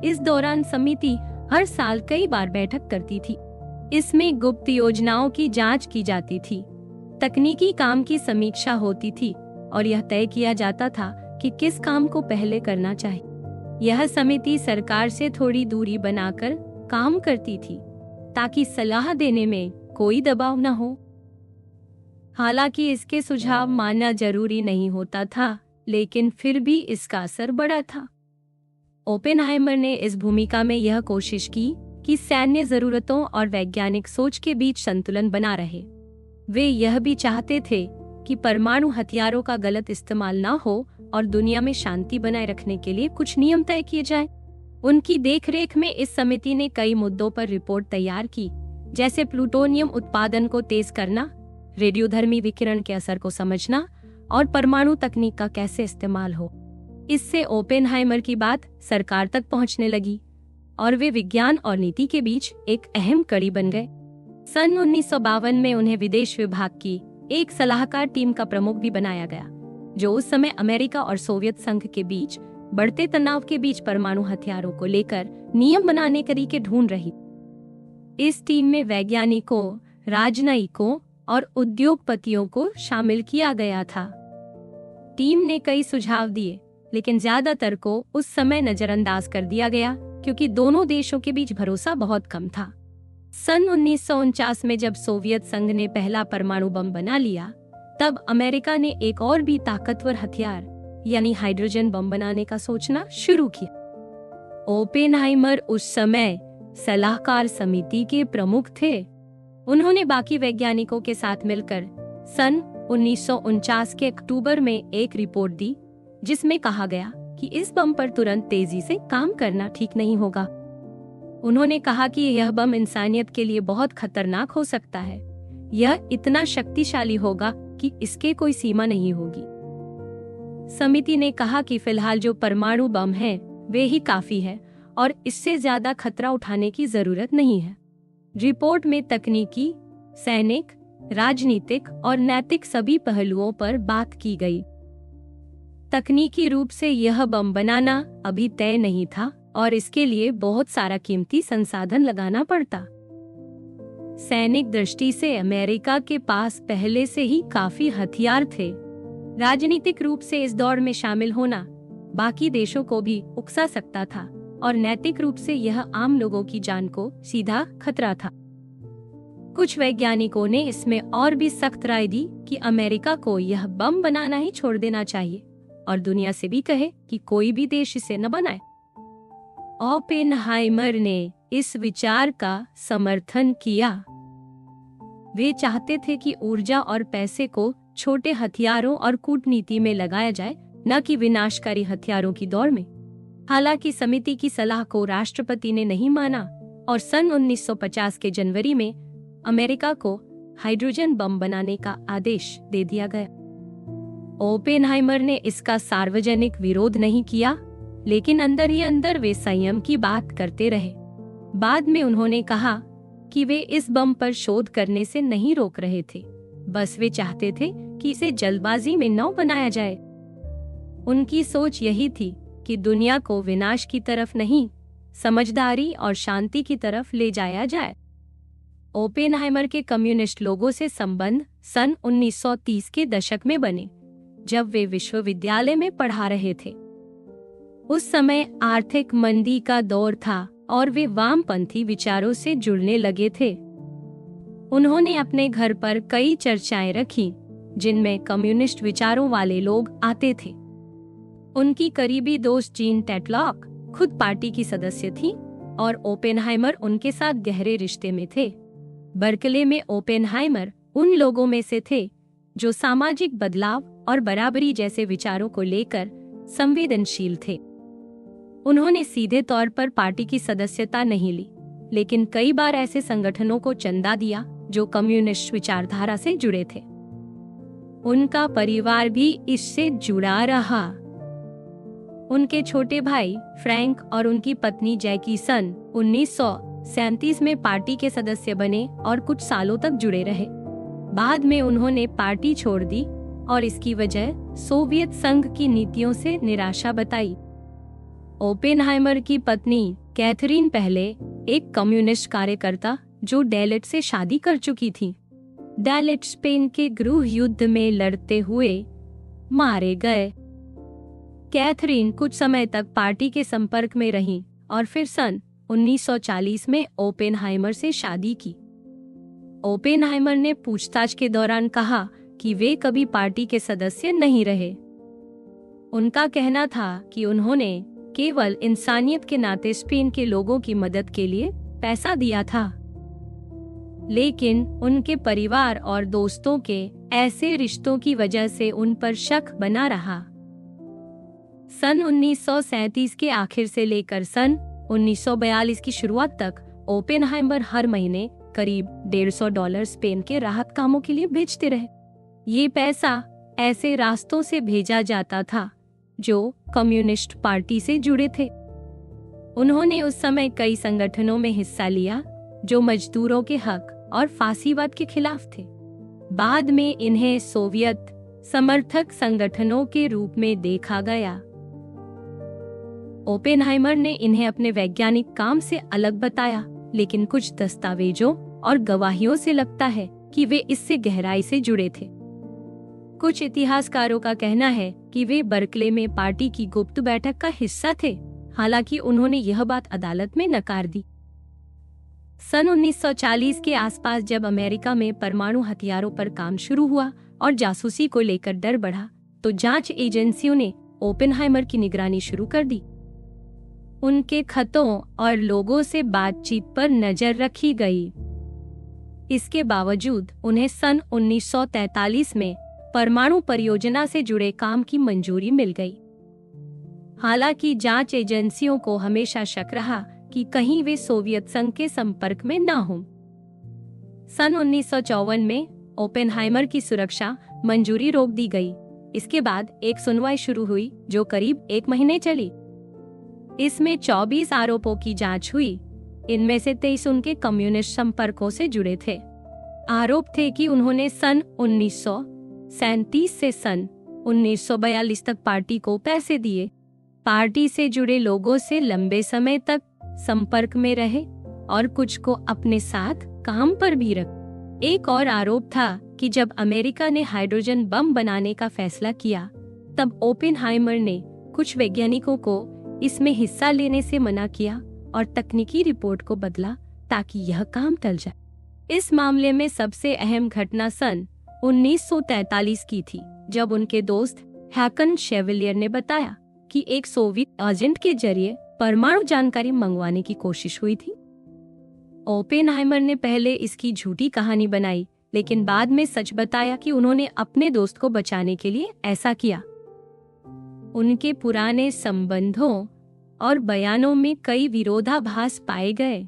इस दौरान समिति हर साल कई बार बैठक करती थी। इसमें गुप्त योजनाओं की जांच की जाती थी, तकनीकी काम की समीक्षा होती थी और यह तय किया जाता था कि किस काम को पहले करना चाहिए। यह समिति सरकार से थोड़ी दूरी बनाकर काम करती थी ताकि सलाह देने में कोई दबाव न हो। हालांकि इसके सुझाव मानना जरूरी नहीं होता था, लेकिन फिर भी इसका असर बड़ा था। ओपेनहाइमर ने इस भूमिका में यह कोशिश की कि सैन्य जरूरतों और वैज्ञानिक सोच के बीच संतुलन बना रहे। वे यह भी चाहते थे कि परमाणु हथियारों का गलत इस्तेमाल न हो और दुनिया में शांति बनाए रखने के लिए कुछ नियम तय किए जाएं। उनकी देखरेख में इस समिति ने कई मुद्दों पर रिपोर्ट तैयार की, जैसे प्लूटोनियम उत्पादन को तेज करना, रेडियोधर्मी विकिरण के असर को समझना और परमाणु तकनीक का कैसे इस्तेमाल हो। इससे ओपेनहाइमर की बात सरकार तक पहुंचने लगी और वे विज्ञान और नीति के बीच एक अहम कड़ी बन गए। सन 1952 में उन्हें विदेश विभाग की एक सलाहकार टीम का प्रमुख भी बनाया गया, जो उस समय अमेरिका और सोवियत संघ के बीच बढ़ते तनाव के बीच परमाणु हथियारों को लेकर नियम बनाने के तरीके ढूंढ रही। इस टीम में वैज्ञानिकों, राजनयिकों और उद्योगपतियों को शामिल किया गया था। टीम ने कई सुझाव दिए, लेकिन ज्यादातर को उस समय नजरअंदाज कर दिया गया क्योंकि दोनों देशों के बीच भरोसा बहुत कम था। सन 1949 में जब सोवियत संघ ने पहला परमाणु बम बना लिया, तब अमेरिका ने एक और भी ताकतवर हथियार यानी हाइड्रोजन बम बनाने का सोचना शुरू किया। ओपेनहाइमर उस समय सलाहकार समिति के प्रमुख थे। उन्होंने बाकी वैज्ञानिकों के साथ मिलकर सन 1949 के अक्टूबर में एक रिपोर्ट दी, जिसमें कहा गया कि इस बम पर तुरंत तेजी से काम करना ठीक नहीं होगा। उन्होंने कहा कि यह बम इंसानियत के लिए बहुत खतरनाक हो सकता है। यह इतना शक्तिशाली होगा कि इसके कोई सीमा नहीं होगी। समिति ने कहा कि फिलहाल जो परमाणु बम है वे ही काफी है और इससे ज्यादा खतरा उठाने की जरूरत नहीं है। रिपोर्ट में तकनीकी, सैनिक, राजनीतिक और नैतिक सभी पहलुओं पर बात की गई। तकनीकी रूप से यह बम बनाना अभी तय नहीं था और इसके लिए बहुत सारा कीमती संसाधन लगाना पड़ता। सैनिक दृष्टि से अमेरिका के पास पहले से ही काफी हथियार थे। राजनीतिक रूप से इस दौड़ में शामिल होना बाकी देशों को भी उकसा सकता था और नैतिक रूप से यह आम लोगों की जान को सीधा खतरा था। कुछ वैज्ञानिकों ने इसमें और भी सख्त राय दी कि अमेरिका को यह बम बनाना ही छोड़ देना चाहिए और दुनिया से भी कहे कि कोई भी देश इसे न बनाए। ओपेनहाइमर ने इस विचार का समर्थन किया। वे चाहते थे कि ऊर्जा और पैसे को छोटे हथियारों और कूटनीति में लगाया जाए, न कि विनाशकारी हथियारों की दौड़ में। हालांकि समिति की सलाह को राष्ट्रपति ने नहीं माना और सन 1950 के जनवरी में अमेरिका को हाइड्रोजन बम बनाने का आदेश दे दिया गया। ओपेनहाइमर ने इसका सार्वजनिक विरोध नहीं किया, लेकिन अंदर ही अंदर वे संयम की बात करते रहे। बाद में उन्होंने कहा कि वे इस बम पर शोध करने से नहीं रोक रहे थे, बस वे चाहते थे कि इसे जल्दबाजी में न बनाया जाए। उनकी सोच यही थी कि दुनिया को विनाश की तरफ नहीं, समझदारी और शांति की तरफ ले जाया जाए। ओपेनहाइमर के कम्युनिस्ट लोगों से संबंध सन 1930 के दशक में बने, जब वे विश्वविद्यालय में पढ़ा रहे थे। उस समय आर्थिक मंदी का दौर था और वे वामपंथी विचारों से जुड़ने लगे थे। उन्होंने अपने घर पर कई चर्चाएं रखी, जिनमें कम्युनिस्ट विचारों वाले लोग आते थे। उनकी करीबी दोस्त जीन टेटलॉक खुद पार्टी की सदस्य थी और ओपेनहाइमर उनके साथ गहरे रिश्ते में थे। बर्कले में ओपेनहाइमर उन लोगों में से थे जो सामाजिक बदलाव और बराबरी जैसे विचारों को लेकर संवेदनशील थे। उन्होंने सीधे तौर पर पार्टी की सदस्यता नहीं ली, लेकिन कई बार ऐसे संगठनों को चंदा दिया जो कम्युनिस्ट विचारधारा से जुड़े थे। उनका परिवार भी इससे जुड़ा रहा। उनके छोटे भाई फ्रैंक और उनकी पत्नी जैकी सन 1937 में पार्टी के सदस्य बने और कुछ सालों तक जुड़े रहे। बाद में उन्होंने पार्टी छोड़ दी और इसकी वजह सोवियत संघ की नीतियों से निराशा बताई। ओपेनहाइमर की पत्नी कैथरीन पहले एक कम्युनिस्ट कार्यकर्ता जो डेलेट से शादी कर चुकी थी। डेलेट स्पेन के गृह युद्ध में लड़ते हुए मारे गए। कैथरीन कुछ समय तक पार्टी के संपर्क में रही और फिर सन 1940 में ओपेनहाइमर से शादी की। ओपेनहाइमर ने पूछताछ के दौरान कहा कि वे कभी पार्टी के सदस्य नहीं रहे। उनका कहना था कि उन्होंने केवल इंसानियत के नाते स्पेन के लोगों की मदद के लिए पैसा दिया था, लेकिन उनके परिवार और दोस्तों के ऐसे रिश्तों की वजह से उन पर शक बना रहा। सन 1937 के आखिर से लेकर सन 1942 की शुरुआत तक ओपेनहाइमर हर महीने करीब $150 स्पेन के राहत कामों के लिए भेजते रहे। ये पैसा ऐसे रास्तों से भेजा जाता था जो कम्युनिस्ट पार्टी से जुड़े थे। उन्होंने उस समय कई संगठनों में हिस्सा लिया जो मजदूरों के हक और फांसीवाद के खिलाफ थे। बाद में इन्हें सोवियत समर्थक संगठनों के रूप में देखा गया। ओपेनहाइमर ने इन्हें अपने वैज्ञानिक काम से अलग बताया, लेकिन कुछ दस्तावेजों और गवाहियों से लगता है कि वे इससे गहराई से जुड़े थे। कुछ इतिहासकारों का कहना है कि वे बर्कले में पार्टी की गुप्त बैठक का हिस्सा थे, हालांकि उन्होंने यह बात अदालत में नकार दी। सन 1940 के आसपास जब अमेरिका में परमाणु हथियारों पर काम शुरू हुआ और जासूसी को लेकर डर बढ़ा, तो जांच एजेंसियों ने ओपेनहाइमर की निगरानी शुरू कर दी। उनके खतों और लोगों से बातचीत पर नजर रखी गई। इसके बावजूद उन्हें सन 1943 में परमाणु परियोजना से जुड़े काम की मंजूरी मिल गई। हालांकि जांच एजेंसियों को हमेशा शक रहा कि कहीं वे सोवियत संघ के संपर्क में न हों। सन 1954 में ओपेनहाइमर की सुरक्षा मंजूरी रोक दी गई। इसके बाद एक सुनवाई शुरू हुई जो करीब 1 महीने चली। इसमें 24 आरोपों की जांच हुई। इनमें से 23 उनके कम्युनिस्ट संपर्कों से जुड़े थे। आरोप थे कि उन्होंने सन 1937 से सन 1942 तक पार्टी को पैसे दिए, पार्टी से जुड़े लोगों से लंबे समय तक संपर्क में रहे और कुछ को अपने साथ काम पर भी रख। एक और आरोप था कि जब अमेरिका ने हाइड्रोजन बम बनाने का फैसला किया, तब ओपेनहाइमर ने कुछ वैज्ञानिकों को इसमें हिस्सा लेने से मना किया और तकनीकी रिपोर्ट को बदला ताकि यह काम टल जाए। इस मामले में सबसे अहम घटना सन 1943 की थी, जब उनके दोस्त हैकन शेवलियर ने बताया कि एक सोवियत एजेंट के जरिए परमाणु जानकारी मंगवाने की कोशिश हुई थी। ओपेनहाइमर ने पहले इसकी झूठी कहानी बनाई, लेकिन बाद में सच बताया कि उन्होंने अपने दोस्त को बचाने के लिए ऐसा किया। उनके पुराने संबंधों और बयानों में कई विरोधाभास पाए गए।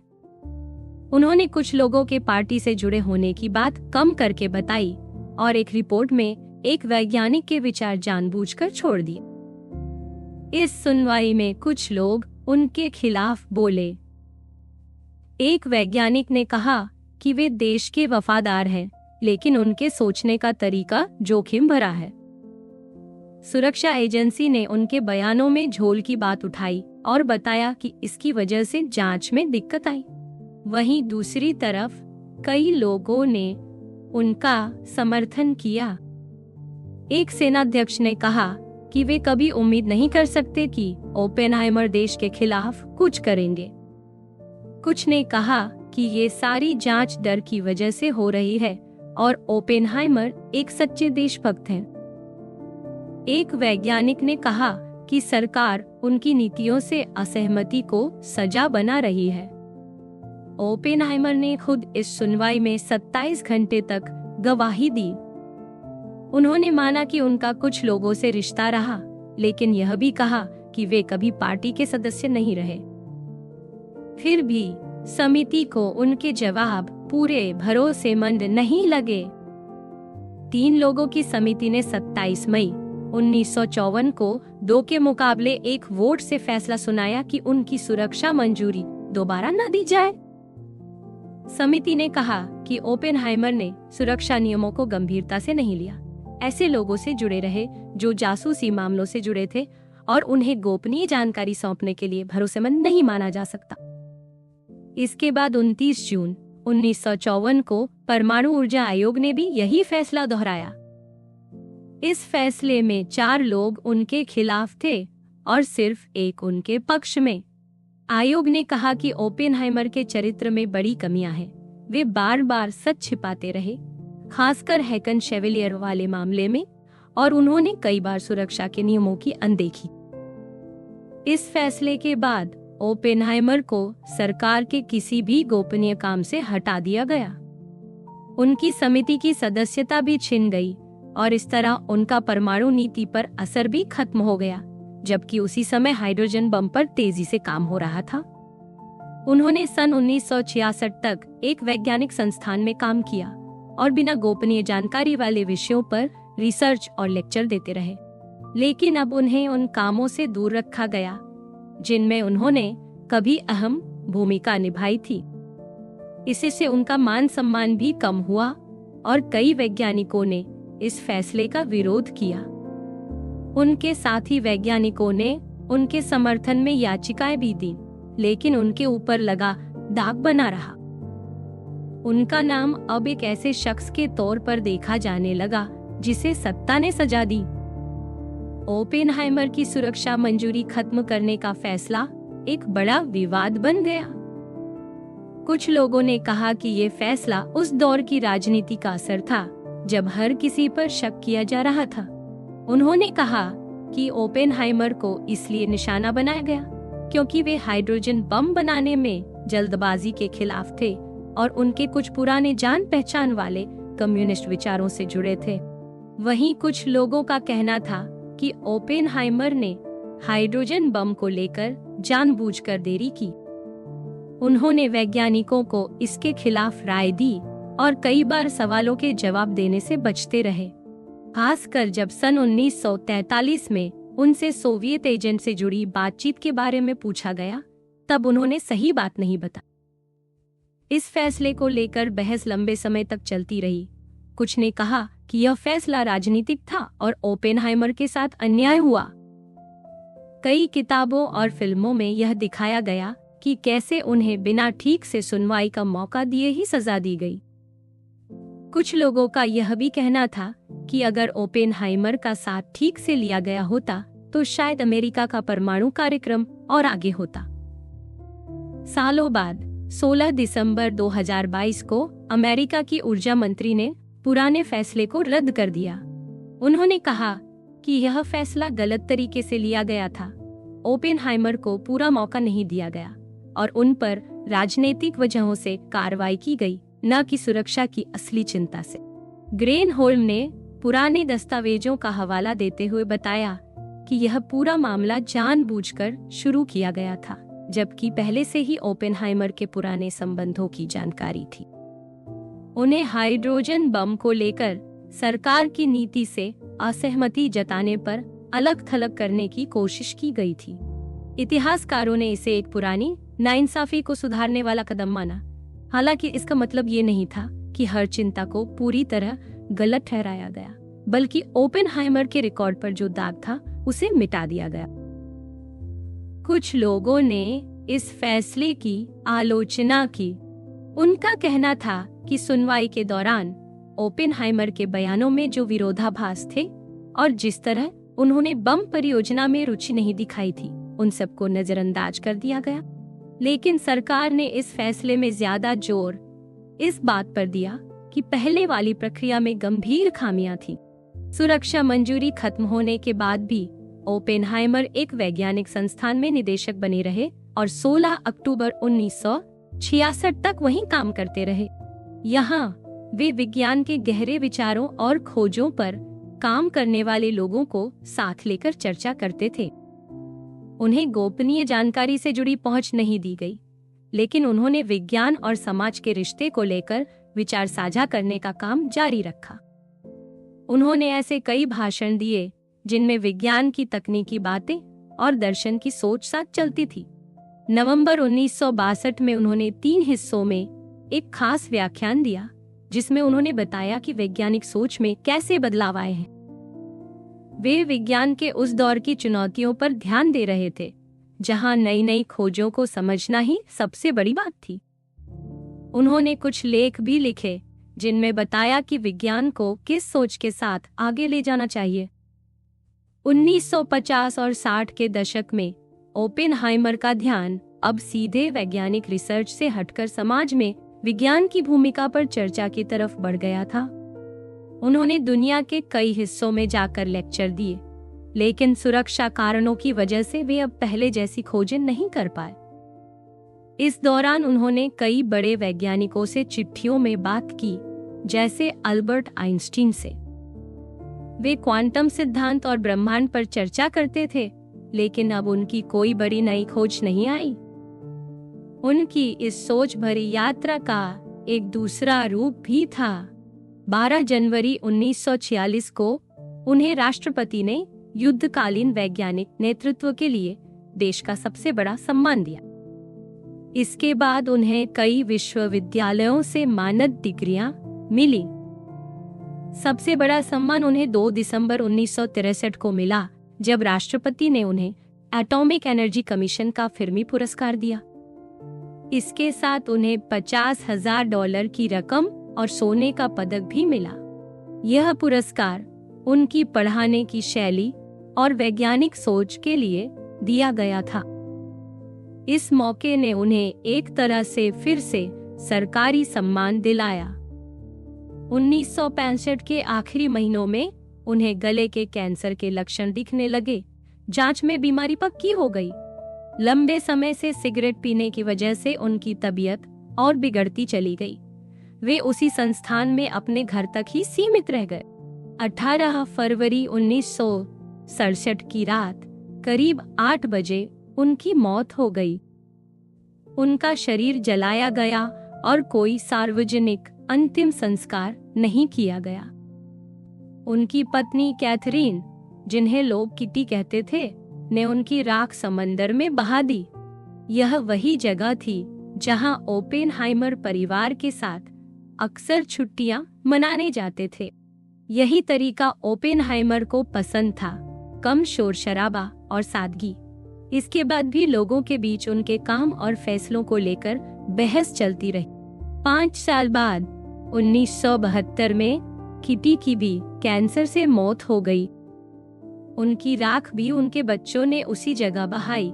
उन्होंने कुछ लोगों के पार्टी से जुड़े होने की बात कम करके बताई और एक रिपोर्ट में एक वैज्ञानिक के विचार जानबूझकर छोड़ दिए। इस सुनवाई में कुछ लोग उनके खिलाफ बोले। एक वैज्ञानिक ने कहा कि वे देश के वफादार हैं, लेकिन उनके सोचने का तरीका जोखिम भरा है। सुरक्षा एजेंसी ने उनके बयानों में झोल की बात उठाई और बताया कि इसकी वजह से जांच में दिक्कत आई। वहीं दूसरी तरफ कई लोगों ने उनका समर्थन किया। एक सेनाध्यक्ष ने कहा कि वे कभी उम्मीद नहीं कर सकते कि ओपेनहाइमर देश के खिलाफ कुछ करेंगे। कुछ ने कहा कि ये सारी जांच डर की वजह से हो रही है और ओपेनहाइमर एक सच्चे देशभक्त हैं। एक वैज्ञानिक ने कहा कि सरकार उनकी नीतियों से असहमति को सजा बना रही है। ओपेनहाइमर ने खुद इस सुनवाई में 27 घंटे तक गवाही दी। उन्होंने माना कि उनका कुछ लोगों से रिश्ता रहा, लेकिन यह भी कहा कि वे कभी पार्टी के सदस्य नहीं रहे। फिर भी समिति को उनके जवाब पूरे भरोसेमंद नहीं लगे। 3 लोगों की समिति ने 27 मई 1954 को 2 के मुकाबले 1 वोट से फैसला सुनाया कि उनकी सुरक्षा मंजूरी दोबारा न दी जाए। समिति ने कहा कि ओपेनहाइमर ने सुरक्षा नियमों को गंभीरता से नहीं लिया, ऐसे लोगों से जुड़े रहे जो जासूसी मामलों से जुड़े थे और उन्हें गोपनीय जानकारी सौंपने के लिए भरोसेमंद नहीं माना जा सकता। इसके बाद 29 जून 1954 को परमाणु ऊर्जा आयोग ने भी यही फैसला दोहराया। इस फैसले में 4 लोग उनके खिलाफ थे और सिर्फ 1 उनके पक्ष में। आयोग ने कहा कि ओपेनहाइमर के चरित्र में बड़ी कमियां हैं। वे बार बार सच छिपाते रहे, खासकर हैकन शेवलियर वाले मामले में, और उन्होंने कई बार सुरक्षा के नियमों की अनदेखी। इस फैसले के बाद ओपेनहाइमर को सरकार के किसी भी गोपनीय काम से हटा दिया गया। उनकी समिति की सदस्यता भी छिन गई और इस तरह उनका परमाणु नीति पर असर भी खत्म हो गया, जबकि उसी समय हाइड्रोजन बम पर तेजी से काम हो रहा था। उन्होंने सन 1966 तक एक वैज्ञानिक संस्थान में काम किया और बिना गोपनीय जानकारी वाले विषयों पर रिसर्च और लेक्चर देते रहे, लेकिन अब उन्हें उन कामों से दूर रखा गया जिनमें उन्होंने कभी अहम भूमिका निभाई थी। इससे उनका मान सम्मान भी कम हुआ और कई वैज्ञानिकों ने इस फैसले का विरोध किया। उनके साथी वैज्ञानिकों ने उनके समर्थन में याचिकाएं भी दी, लेकिन उनके ऊपर लगा दाग बना रहा। उनका नाम अब एक ऐसे शख्स के तौर पर देखा जाने लगा जिसे सत्ता ने सजा दी। ओपेनहाइमर की सुरक्षा मंजूरी खत्म करने का फैसला एक बड़ा विवाद बन गया। कुछ लोगों ने कहा कि ये फैसला उस दौर की राजनीति का असर था जब हर किसी पर शक किया जा रहा था। उन्होंने कहा कि ओपेनहाइमर को इसलिए निशाना बनाया गया क्योंकि वे हाइड्रोजन बम बनाने में जल्दबाजी के खिलाफ थे और उनके कुछ पुराने जान पहचान वाले कम्युनिस्ट विचारों से जुड़े थे। वहीं कुछ लोगों का कहना था कि ओपेनहाइमर ने हाइड्रोजन बम को लेकर जानबूझकर देरी की। उन्होंने वैज्ञानिकों को इसके खिलाफ राय दी और कई बार सवालों के जवाब देने से बचते रहे, खासकर जब सन 1943 में उनसे सोवियत एजेंट से जुड़ी बातचीत के बारे में पूछा गया, तब उन्होंने सही बात नहीं बताई। इस फैसले को लेकर बहस लंबे समय तक चलती रही। कुछ ने कहा कि यह फैसला राजनीतिक था और ओपेनहाइमर के साथ अन्याय हुआ। कई किताबों और फिल्मों में यह दिखाया गया कि कैसे उन्हें बिना ठीक से सुनवाई का मौका दिए ही सजा दी गई। कुछ लोगों का यह भी कहना था कि अगर ओपेनहाइमर का साथ ठीक से लिया गया होता तो शायद अमेरिका का परमाणु कार्यक्रम और आगे होता। सालों बाद 16 दिसंबर 2022 को अमेरिका की ऊर्जा मंत्री ने पुराने फैसले को रद्द कर दिया। उन्होंने कहा कि यह फैसला गलत तरीके से लिया गया था। ओपेनहाइमर को पूरा मौका नहीं दिया गया और उन पर राजनीतिक वजहों से कार्रवाई की गई, न कि सुरक्षा की असली चिंता से। ग्रेनहोल्म ने पुराने दस्तावेजों का हवाला देते हुए बताया कि यह पूरा मामला जानबूझकर शुरू किया गया था, जबकि पहले से ही ओपेनहाइमर के पुराने संबंधों की जानकारी थी। उन्हें हाइड्रोजन बम को लेकर सरकार की नीति से असहमति जताने पर अलग थलग करने की कोशिश की गई थी। इतिहासकारों ने इसे एक पुरानी नाइंसाफी को सुधारने वाला कदम माना। हालांकि इसका मतलब ये नहीं था कि हर चिंता को पूरी तरह गलत ठहराया गया, बल्कि ओपेनहाइमर के रिकॉर्ड पर जो दाग था उसे मिटा दिया गया। कुछ लोगों ने इस फैसले की आलोचना की। उनका कहना था कि सुनवाई के दौरान ओपेनहाइमर के बयानों में जो विरोधाभास थे और जिस तरह उन्होंने बम परियोजना में रुचि नहीं दिखाई थी, उन सबको नजरअंदाज कर दिया गया। लेकिन सरकार ने इस फैसले में ज्यादा जोर इस बात पर दिया कि पहले वाली प्रक्रिया में गंभीर खामियां थीं। सुरक्षा मंजूरी खत्म होने के बाद भी ओपेनहाइमर एक वैज्ञानिक संस्थान में निदेशक बने रहे और 16 अक्टूबर 1966 तक वहीं काम करते रहे। यहाँ वे विज्ञान के गहरे विचारों और खोजों पर काम करने वाले लोगों को साथ लेकर चर्चा करते थे। उन्हें गोपनीय जानकारी से जुड़ी पहुंच नहीं दी गई, लेकिन उन्होंने विज्ञान और समाज के रिश्ते को लेकर विचार साझा करने का काम जारी रखा। उन्होंने ऐसे कई भाषण दिए जिनमें विज्ञान की तकनीकी बातें और दर्शन की सोच साथ चलती थी। नवंबर 1962 में उन्होंने 3 हिस्सों में एक खास व्याख्यान दिया, जिसमें उन्होंने बताया कि वैज्ञानिक सोच में कैसे बदलाव आए हैं। वे विज्ञान के उस दौर की चुनौतियों पर ध्यान दे रहे थे, जहां नई नई खोजों को समझना ही सबसे बड़ी बात थी। उन्होंने कुछ लेख भी लिखे जिनमें बताया कि विज्ञान को किस सोच के साथ आगे ले जाना चाहिए। 1950 और 60 के दशक में ओपेनहाइमर का ध्यान अब सीधे वैज्ञानिक रिसर्च से हटकर समाज में विज्ञान की भूमिका पर चर्चा की तरफ बढ़ गया था। उन्होंने दुनिया के कई हिस्सों में जाकर लेक्चर दिए, लेकिन सुरक्षा कारणों की वजह से वे अब पहले जैसी खोजें नहीं कर पाए। इस दौरान उन्होंने कई बड़े वैज्ञानिकों से चिट्ठियों में बात की, जैसे अल्बर्ट आइंस्टीन से। वे क्वांटम सिद्धांत और ब्रह्मांड पर चर्चा करते थे, लेकिन अब उनकी कोई बड़ी नई खोज नहीं आई। उनकी इस सोच भरी यात्रा का एक दूसरा रूप भी था। 12 जनवरी 1946 को उन्हें राष्ट्रपति ने युद्धकालीन वैज्ञानिक नेतृत्व के लिए देश का सबसे बड़ा सम्मान दिया। इसके बाद उन्हें कई विश्वविद्यालयों से मानद डिग्रियां मिली। सबसे बड़ा सम्मान उन्हें 2 दिसंबर 1963 को मिला, जब राष्ट्रपति ने उन्हें एटॉमिक एनर्जी कमीशन का फेर्मी पुरस्कार दिया। इसके साथ उन्हें $50,000 की रकम और सोने का पदक भी मिला। यह पुरस्कार उनकी पढ़ाने की शैली और वैज्ञानिक सोच के लिए दिया गया था। इस मौके ने उन्हें एक तरह से फिर से सरकारी सम्मान दिलाया। 1965 के आखिरी महीनों में उन्हें गले के कैंसर के लक्षण दिखने लगे। जांच में बीमारी पक्की हो गई। लंबे समय से सिगरेट पीने की वजह से उनकी तबीयत और बिगड़ती चली गई। वे उसी संस्थान में अपने घर तक ही सीमित रह गए। 18 फरवरी 1967 की रात करीब 8 बजे उनकी मौत हो गई। उनका शरीर जलाया गया और कोई सार्वजनिक अंतिम संस्कार नहीं किया गया। उनकी पत्नी कैथरीन जिन्हें लोग किटी कहते थे, ने उनकी राख समंदर में बहा दी। यह वही जगह थी जहां ओपेनहाइमर परिवार के साथ अक्सर छुट्टियां मनाने जाते थे। यही तरीका ओपेनहाइमर को पसंद था, कम शोर शराबा और सादगी। इसके बाद भी लोगों के बीच उनके काम और फैसलों को लेकर बहस चलती रही। 5 साल बाद 1972 में किटी की भी कैंसर से मौत हो गई। उनकी राख भी उनके बच्चों ने उसी जगह बहाई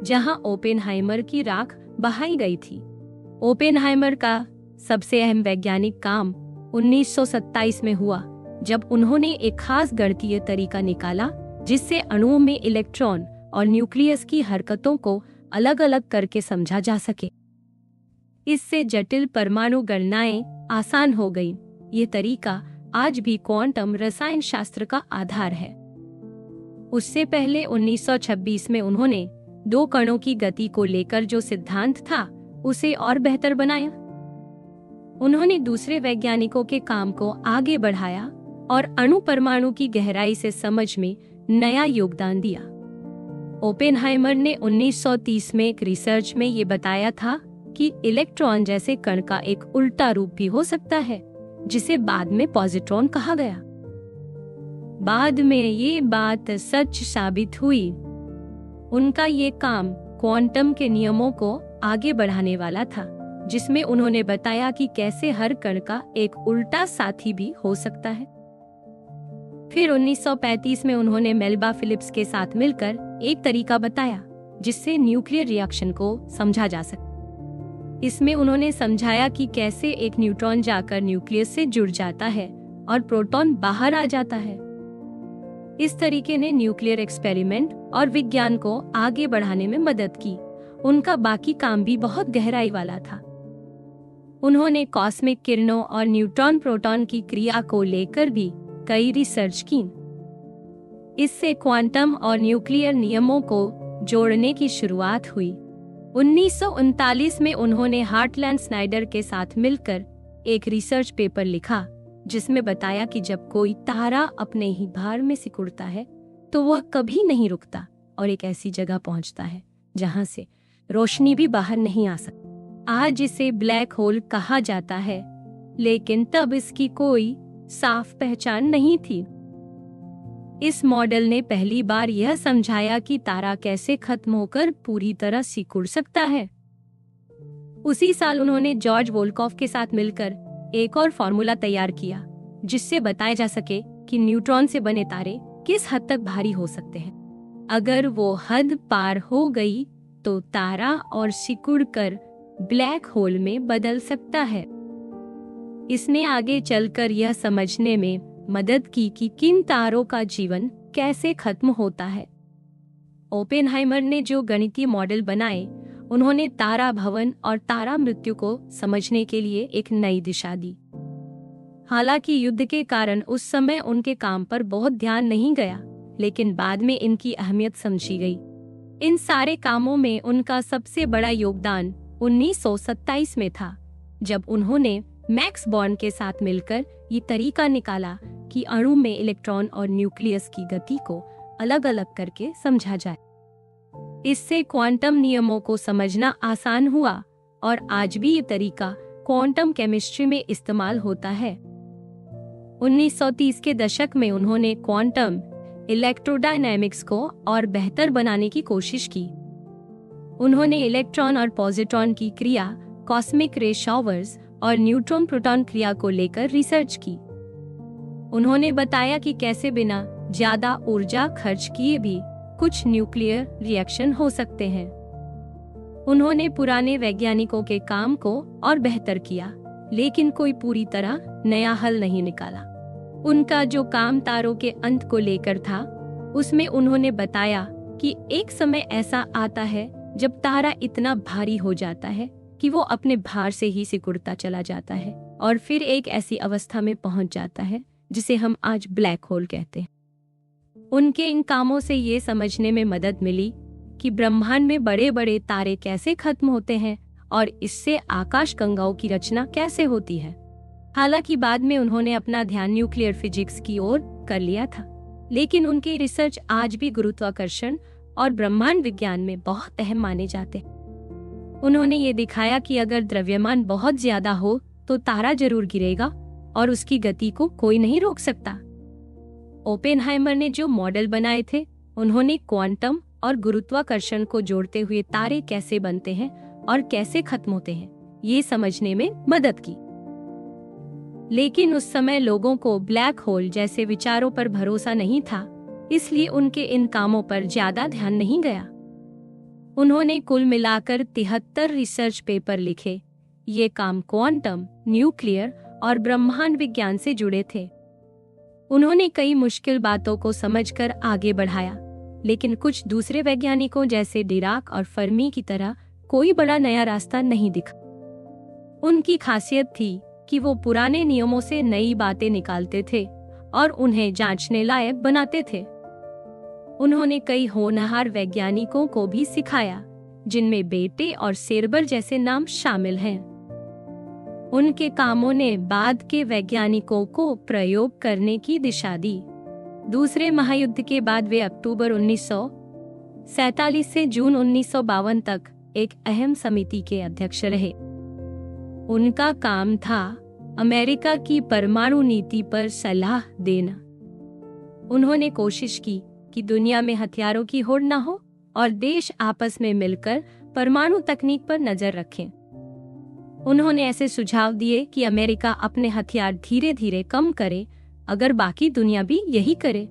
जहां ओपेनहाइमर की राख बहाई गई थी। ओपेनहाइमर का सबसे अहम वैज्ञानिक काम 1927 में हुआ, जब उन्होंने एक खास गणितीय तरीका निकाला जिससे अणुओं में इलेक्ट्रॉन और न्यूक्लियस की हरकतों को अलग अलग करके समझा जा सके। इससे जटिल परमाणु गणनाएं आसान हो गईं। ये तरीका आज भी क्वांटम रसायन शास्त्र का आधार है। उससे पहले 1926 में उन्होंने 2 कणों की गति को लेकर जो सिद्धांत था उसे और बेहतर बनाया। उन्होंने दूसरे वैज्ञानिकों के काम को आगे बढ़ाया और अणु परमाणु की गहराई से समझ में नया योगदान दिया। ओपेनहाइमर ने 1930 में एक रिसर्च में ये बताया था कि इलेक्ट्रॉन जैसे कण का एक उल्टा रूप भी हो सकता है, जिसे बाद में पॉजिट्रॉन कहा गया। बाद में ये बात सच साबित हुई। उनका ये काम क्वांटम के नियमों को आगे बढ़ाने वाला था, जिसमें उन्होंने बताया कि कैसे हर कण का एक उल्टा साथी भी हो सकता है। फिर 1935 में उन्होंने मेल्बा फिलिप्स के साथ मिलकर एक तरीका बताया जिससे न्यूक्लियर रिएक्शन को समझा जा सके। इसमें उन्होंने समझाया कि कैसे एक न्यूट्रॉन जाकर न्यूक्लियस से जुड़ जाता है और प्रोटॉन बाहर आ जाता है। इस तरीके ने न्यूक्लियर एक्सपेरिमेंट और विज्ञान को आगे बढ़ाने में मदद की। उनका बाकी काम भी बहुत गहराई वाला था। उन्होंने कॉस्मिक किरणों और न्यूट्रॉन प्रोटॉन की क्रिया को लेकर भी कई रिसर्च की। इससे क्वांटम और न्यूक्लियर नियमों को जोड़ने की शुरुआत हुई। 1939 में उन्होंने हार्टलैंड स्नाइडर के साथ मिलकर एक रिसर्च पेपर लिखा, जिसमें बताया कि जब कोई तारा अपने ही भार में सिकुड़ता है तो वह कभी नहीं रुकता और एक ऐसी जगह पहुंचता है जहां से रोशनी भी बाहर नहीं आ सकती। आज इसे ब्लैक होल कहा जाता है, लेकिन तब इसकी कोई साफ पहचान नहीं थी। इस मॉडल ने पहली बार यह समझाया कि तारा कैसे खत्म होकर पूरी तरह सिकुड़ सकता है। उसी साल उन्होंने जॉर्ज वोल्कॉफ के साथ मिलकर एक और फॉर्मूला तैयार किया, जिससे बताया जा सके कि न्यूट्रॉन से बने तारे किस हद तक भारी हो सकते हैं। अगर वो हद पार हो गई तो तारा और सिकुड़कर ब्लैक होल में बदल सकता है। इसने आगे चलकर यह समझने में मदद की कि किन तारों का जीवन कैसे खत्म होता है। ओपेनहाइमर ने जो गणितीय मॉडल बनाए, उन्होंने तारा भवन और तारा मृत्यु को समझने के लिए एक नई दिशा दी। हालांकि युद्ध के कारण उस समय उनके काम पर बहुत ध्यान नहीं गया, लेकिन बाद में इनकी अहमियत समझी गई। इन सारे कामों में उनका सबसे बड़ा योगदान 1927 में था, जब उन्होंने मैक्स बॉर्न के साथ मिलकर ये तरीका निकाला कि अणु में इलेक्ट्रॉन और न्यूक्लियस की गति को अलग अलग करके समझा जाए। इससे क्वांटम नियमों को समझना आसान हुआ और आज भी ये तरीका क्वांटम केमिस्ट्री में इस्तेमाल होता है। 1930 के दशक में उन्होंने क्वांटम इलेक्ट्रोडायनेमिक्स को और बेहतर बनाने की कोशिश की। उन्होंने इलेक्ट्रॉन और पॉजिट्रॉन की क्रिया, कॉस्मिक रे शॉवर्स और न्यूट्रॉन प्रोटॉन क्रिया को लेकर रिसर्च की। उन्होंने बताया कि कैसे बिना ज्यादा ऊर्जा खर्च किए भी कुछ न्यूक्लियर रिएक्शन हो सकते हैं। उन्होंने पुराने वैज्ञानिकों के काम को और बेहतर किया, लेकिन कोई पूरी तरह नया हल नहीं निकाला। उनका जो काम तारों के अंत को लेकर था, उसमें उन्होंने बताया कि एक समय ऐसा आता है जब तारा इतना भारी हो जाता है कि वो अपने भार से ही सिकुड़ता चला जाता है और फिर एक ऐसी अवस्था में पहुंच जाता है जिसे हम आज ब्लैक होल कहते हैं। उनके इन कामों से ये समझने में मदद मिली कि ब्रह्मांड में बड़े बड़े तारे कैसे खत्म होते हैं और इससे आकाशगंगाओं की रचना कैसे होती है। हालांकि बाद में उन्होंने अपना ध्यान न्यूक्लियर फिजिक्स की ओर कर लिया था, लेकिन उनके रिसर्च आज भी गुरुत्वाकर्षण और ब्रह्मांड विज्ञान में बहुत अहम माने जाते हैं। उन्होंने ये दिखाया कि अगर द्रव्यमान बहुत ज्यादा हो तो तारा जरूर गिरेगा और उसकी गति को कोई नहीं रोक सकता। ओपेनहाइमर ने जो मॉडल बनाए थे, उन्होंने क्वांटम और गुरुत्वाकर्षण को जोड़ते हुए तारे कैसे बनते हैं और कैसे खत्म होते हैं, ये समझने में मदद की। लेकिन उस समय लोगों को ब्लैक होल जैसे विचारों पर भरोसा नहीं था, इसलिए उनके इन कामों पर ज्यादा ध्यान नहीं गया। उन्होंने कुल मिलाकर 73 रिसर्च पेपर लिखे। ये काम क्वांटम, न्यूक्लियर और ब्रह्मांड विज्ञान से जुड़े थे। उन्होंने कई मुश्किल बातों को समझकर आगे बढ़ाया, लेकिन कुछ दूसरे वैज्ञानिकों जैसे डिराक और फर्मी की तरह कोई बड़ा नया रास्ता नहीं दिखा। उनकी खासियत थी कि वो पुराने नियमों से नई बातें निकालते थे और उन्हें जांचने लायक बनाते थे। उन्होंने कई होनहार वैज्ञानिकों को भी सिखाया, जिनमें बेटे और सेरबर जैसे नाम शामिल हैं। उनके कामों ने बाद के वैज्ञानिकों को प्रयोग करने की दिशा दी। दूसरे महायुद्ध के बाद वे अक्टूबर 1947 से जून 1952 तक एक अहम समिति के अध्यक्ष रहे। उनका काम था अमेरिका की परमाणु नीति पर सलाह देना। उन्होंने कोशिश की कि दुनिया में हथियारों की होड़ न हो और देश आपस में मिलकर परमाणु तकनीक पर नजर रखें। उन्होंने ऐसे सुझाव दिए कि अमेरिका अपने हथियार धीरे धीरे कम करे, अगर बाकी दुनिया भी यही करे।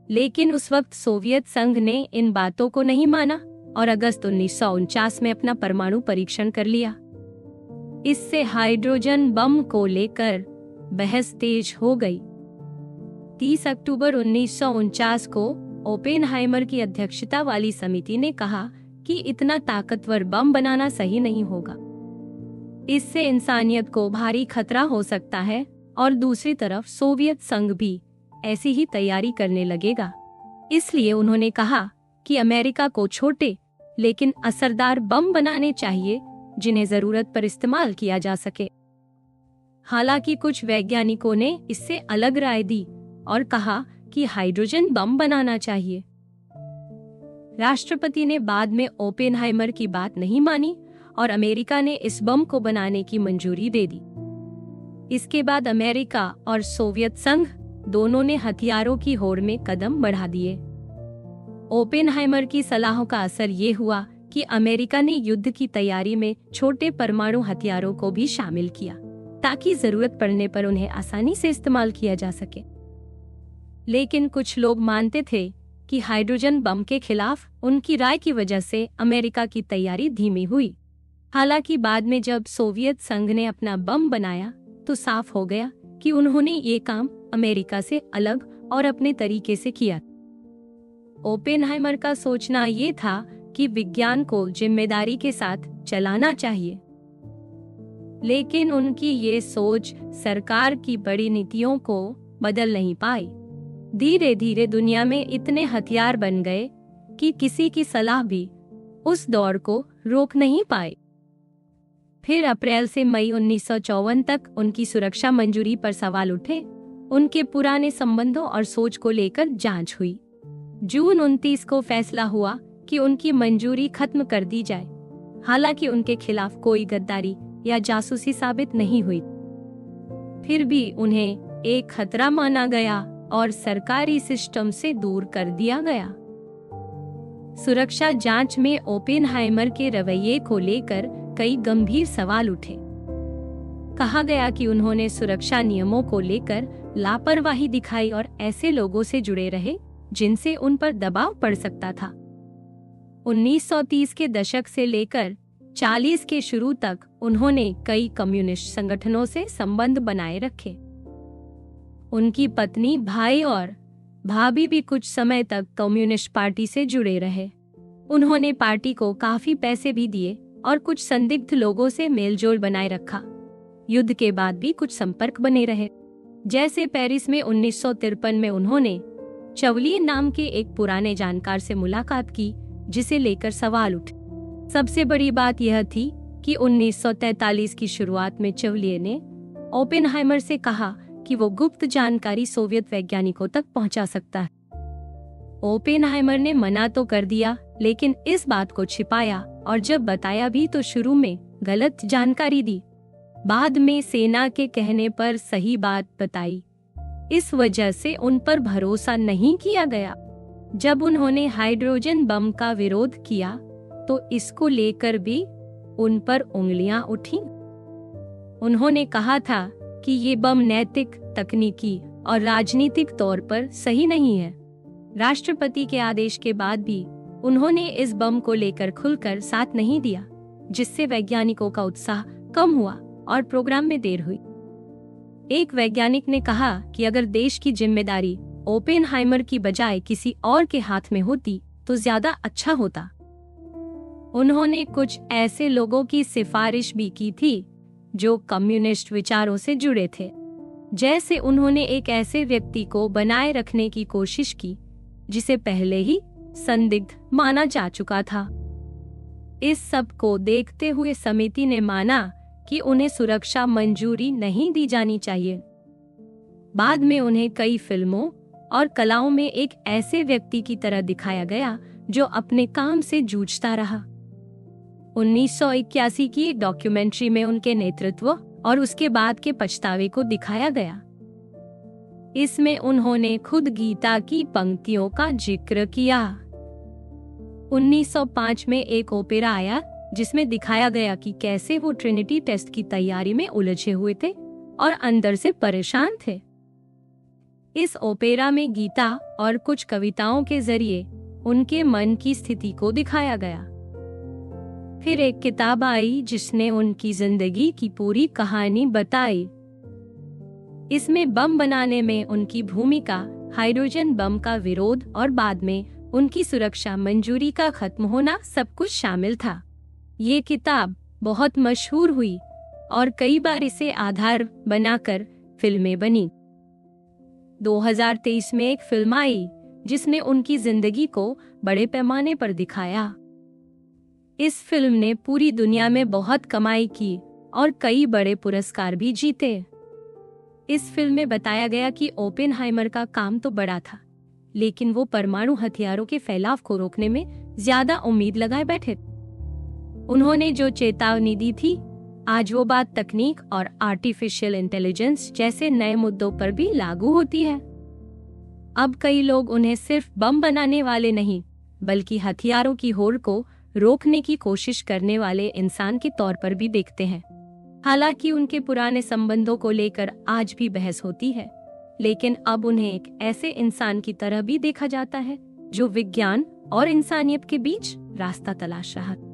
लेकिन उस वक्त सोवियत संघ ने इन बातों को नहीं माना और अगस्त 1949 में अपना परमाणु परीक्षण कर लिया। इससे हाइड्रोजन बम को लेकर बहस तेज हो गई। 30 अक्टूबर 1949 को ओपेनहाइमर की अध्यक्षता वाली समिति ने कहा कि इतना ताकतवर बम बनाना सही नहीं होगा, इससे इंसानियत को भारी खतरा हो सकता है और दूसरी तरफ सोवियत संघ भी ऐसी ही तैयारी करने लगेगा। इसलिए उन्होंने कहा कि अमेरिका को छोटे लेकिन असरदार बम बनाने चाहिए जिन्हें जरूरत पर इस्तेमाल किया जा सके। हालांकि कुछ वैज्ञानिकों ने इससे अलग राय दी और कहा कि हाइड्रोजन बम बनाना चाहिए। राष्ट्रपति ने बाद में ओपेनहाइमर की बात नहीं मानी और अमेरिका ने इस बम को बनाने की मंजूरी दे दी। इसके बाद अमेरिका और सोवियत संघ दोनों ने हथियारों की होड़ में कदम बढ़ा दिए। ओपेनहाइमर की सलाहों का असर ये हुआ कि अमेरिका ने युद्ध की तैयारी में छोटे परमाणु हथियारों को भी शामिल किया, ताकि जरूरत पड़ने पर उन्हें आसानी से इस्तेमाल किया जा सके। लेकिन कुछ लोग मानते थे कि हाइड्रोजन बम के खिलाफ उनकी राय की वजह से अमेरिका की तैयारी धीमी हुई। हालांकि बाद में जब सोवियत संघ ने अपना बम बनाया तो साफ हो गया कि उन्होंने ये काम अमेरिका से अलग और अपने तरीके से किया। ओपेनहाइमर का सोचना ये था कि विज्ञान को जिम्मेदारी के साथ चलाना चाहिए, लेकिन उनकी ये सोच सरकार की बड़ी नीतियों को बदल नहीं पाई। धीरे धीरे दुनिया में इतने हथियार बन गए कि किसी की सलाह भी उस दौर को रोक नहीं पाए। फिर अप्रैल से मई 1954 तक उनकी सुरक्षा मंजूरी पर सवाल उठे। उनके पुराने संबंधों और सोच को लेकर जांच हुई। जून 29 को फैसला हुआ कि उनकी मंजूरी खत्म कर दी जाए। हालांकि उनके खिलाफ कोई गद्दारी या जासूसी साबित नहीं हुई, फिर भी उन्हें एक खतरा माना गया और सरकारी सिस्टम से दूर कर दिया गया। सुरक्षा जांच में ओपेनहाइमर के रवैये को लेकर कई गंभीर सवाल उठे। कहा गया कि उन्होंने सुरक्षा नियमों को लेकर लापरवाही दिखाई और ऐसे लोगों से जुड़े रहे जिनसे उन पर दबाव पड़ सकता था। 1930 के दशक से लेकर 40 के शुरू तक उन्होंने कई कम्युनिस्ट संगठनों से संबंध बनाए रखे। उनकी पत्नी, भाई और भाभी भी कुछ समय तक कम्युनिस्ट पार्टी से जुड़े रहे। उन्होंने पार्टी को काफी पैसे भी दिए और कुछ संदिग्ध लोगों से मेलजोल बनाए रखा। युद्ध के बाद भी कुछ संपर्क बने रहे। जैसे पेरिस में 1953 में उन्होंने चवलिए नाम के एक पुराने जानकार से मुलाकात की, जिसे लेकर सवाल उठे। सबसे बड़ी बात यह थी कि 1943 की शुरुआत में चवलिए ने ओपेनहाइमर से कहा कि वो गुप्त जानकारी सोवियत वैज्ञानिकों तक पहुंचा सकता है। ओपेनहाइमर ने मना तो कर दिया, लेकिन इस बात को छिपाया और जब बताया भी तो शुरू में गलत जानकारी दी, बाद में सेना के कहने पर सही बात बताई। इस वजह से उन पर भरोसा नहीं किया गया। जब उन्होंने हाइड्रोजन बम का विरोध किया तो इसको लेकर भी उन पर उंगलियां उठी। उन्होंने कहा था कि ये बम नैतिक, तकनीकी और राजनीतिक तौर पर सही नहीं है। राष्ट्रपति के आदेश के बाद भी उन्होंने इस बम को लेकर खुलकर साथ नहीं दिया, जिससे वैज्ञानिकों का उत्साह कम हुआ और प्रोग्राम में देर हुई। एक वैज्ञानिक ने कहा कि अगर देश की जिम्मेदारी ओपेनहाइमर की बजाय किसी और के हाथ में होती तो ज्यादा अच्छा होता। उन्होंने कुछ ऐसे लोगों की सिफारिश भी की थी जो कम्युनिस्ट विचारों से जुड़े थे। जैसे उन्होंने एक ऐसे व्यक्ति को बनाए रखने की कोशिश की जिसे पहले ही संदिग्ध माना जा चुका था। इस सब को देखते हुए समिति ने माना कि उन्हें सुरक्षा मंजूरी नहीं दी जानी चाहिए। बाद में उन्हें कई फिल्मों और कलाओं में एक ऐसे व्यक्ति की तरह दिखाया गया जो अपने काम से जूझता रहा। 1981 की एक डॉक्यूमेंट्री में उनके नेतृत्व और उसके बाद के पछतावे को दिखाया गया। इसमें उन्होंने खुद गीता की पंक्तियों का जिक्र किया। 1905 में एक ओपेरा आया जिसमें दिखाया गया कि कैसे वो ट्रिनिटी टेस्ट की तैयारी में उलझे हुए थे और अंदर से परेशान थे। इस ओपेरा में गीता और कुछ कविताओं के जरिए उनके मन की स्थिति को दिखाया गया। फिर एक किताब आई जिसने उनकी जिंदगी की पूरी कहानी बताई। इसमें बम बनाने में उनकी भूमिका, हाइड्रोजन बम का विरोध और बाद में उनकी सुरक्षा मंजूरी का खत्म होना सब कुछ शामिल था। ये किताब बहुत मशहूर हुई और कई बार इसे आधार बनाकर फिल्में बनी। 2023 में एक फिल्म आई जिसने उनकी जिंदगी को बड़े पैमाने पर दिखाया। इस फिल्म ने पूरी दुनिया में बहुत कमाई की और कई बड़े पुरस्कार भी जीते। इस फिल्म में बताया गया कि ओपेनहाइमर का काम तो बड़ा था, लेकिन वो परमाणु हथियारों के फैलाव को रोकने में ज्यादा उम्मीद लगाए बैठे। उन्होंने जो चेतावनी दी थी, आज वो बात तकनीक और आर्टिफिशियल इंटेलिजेंस जैसे नए मुद्दों पर भी लागू होती है। अब कई लोग उन्हें सिर्फ बम बनाने वाले नहीं, बल्कि हथियारों की होड़ को रोकने की कोशिश करने वाले इंसान के तौर पर भी देखते हैं। हालांकि उनके पुराने संबंधों को लेकर आज भी बहस होती है, लेकिन अब उन्हें एक ऐसे इंसान की तरह भी देखा जाता है जो विज्ञान और इंसानियत के बीच रास्ता तलाश रहा है।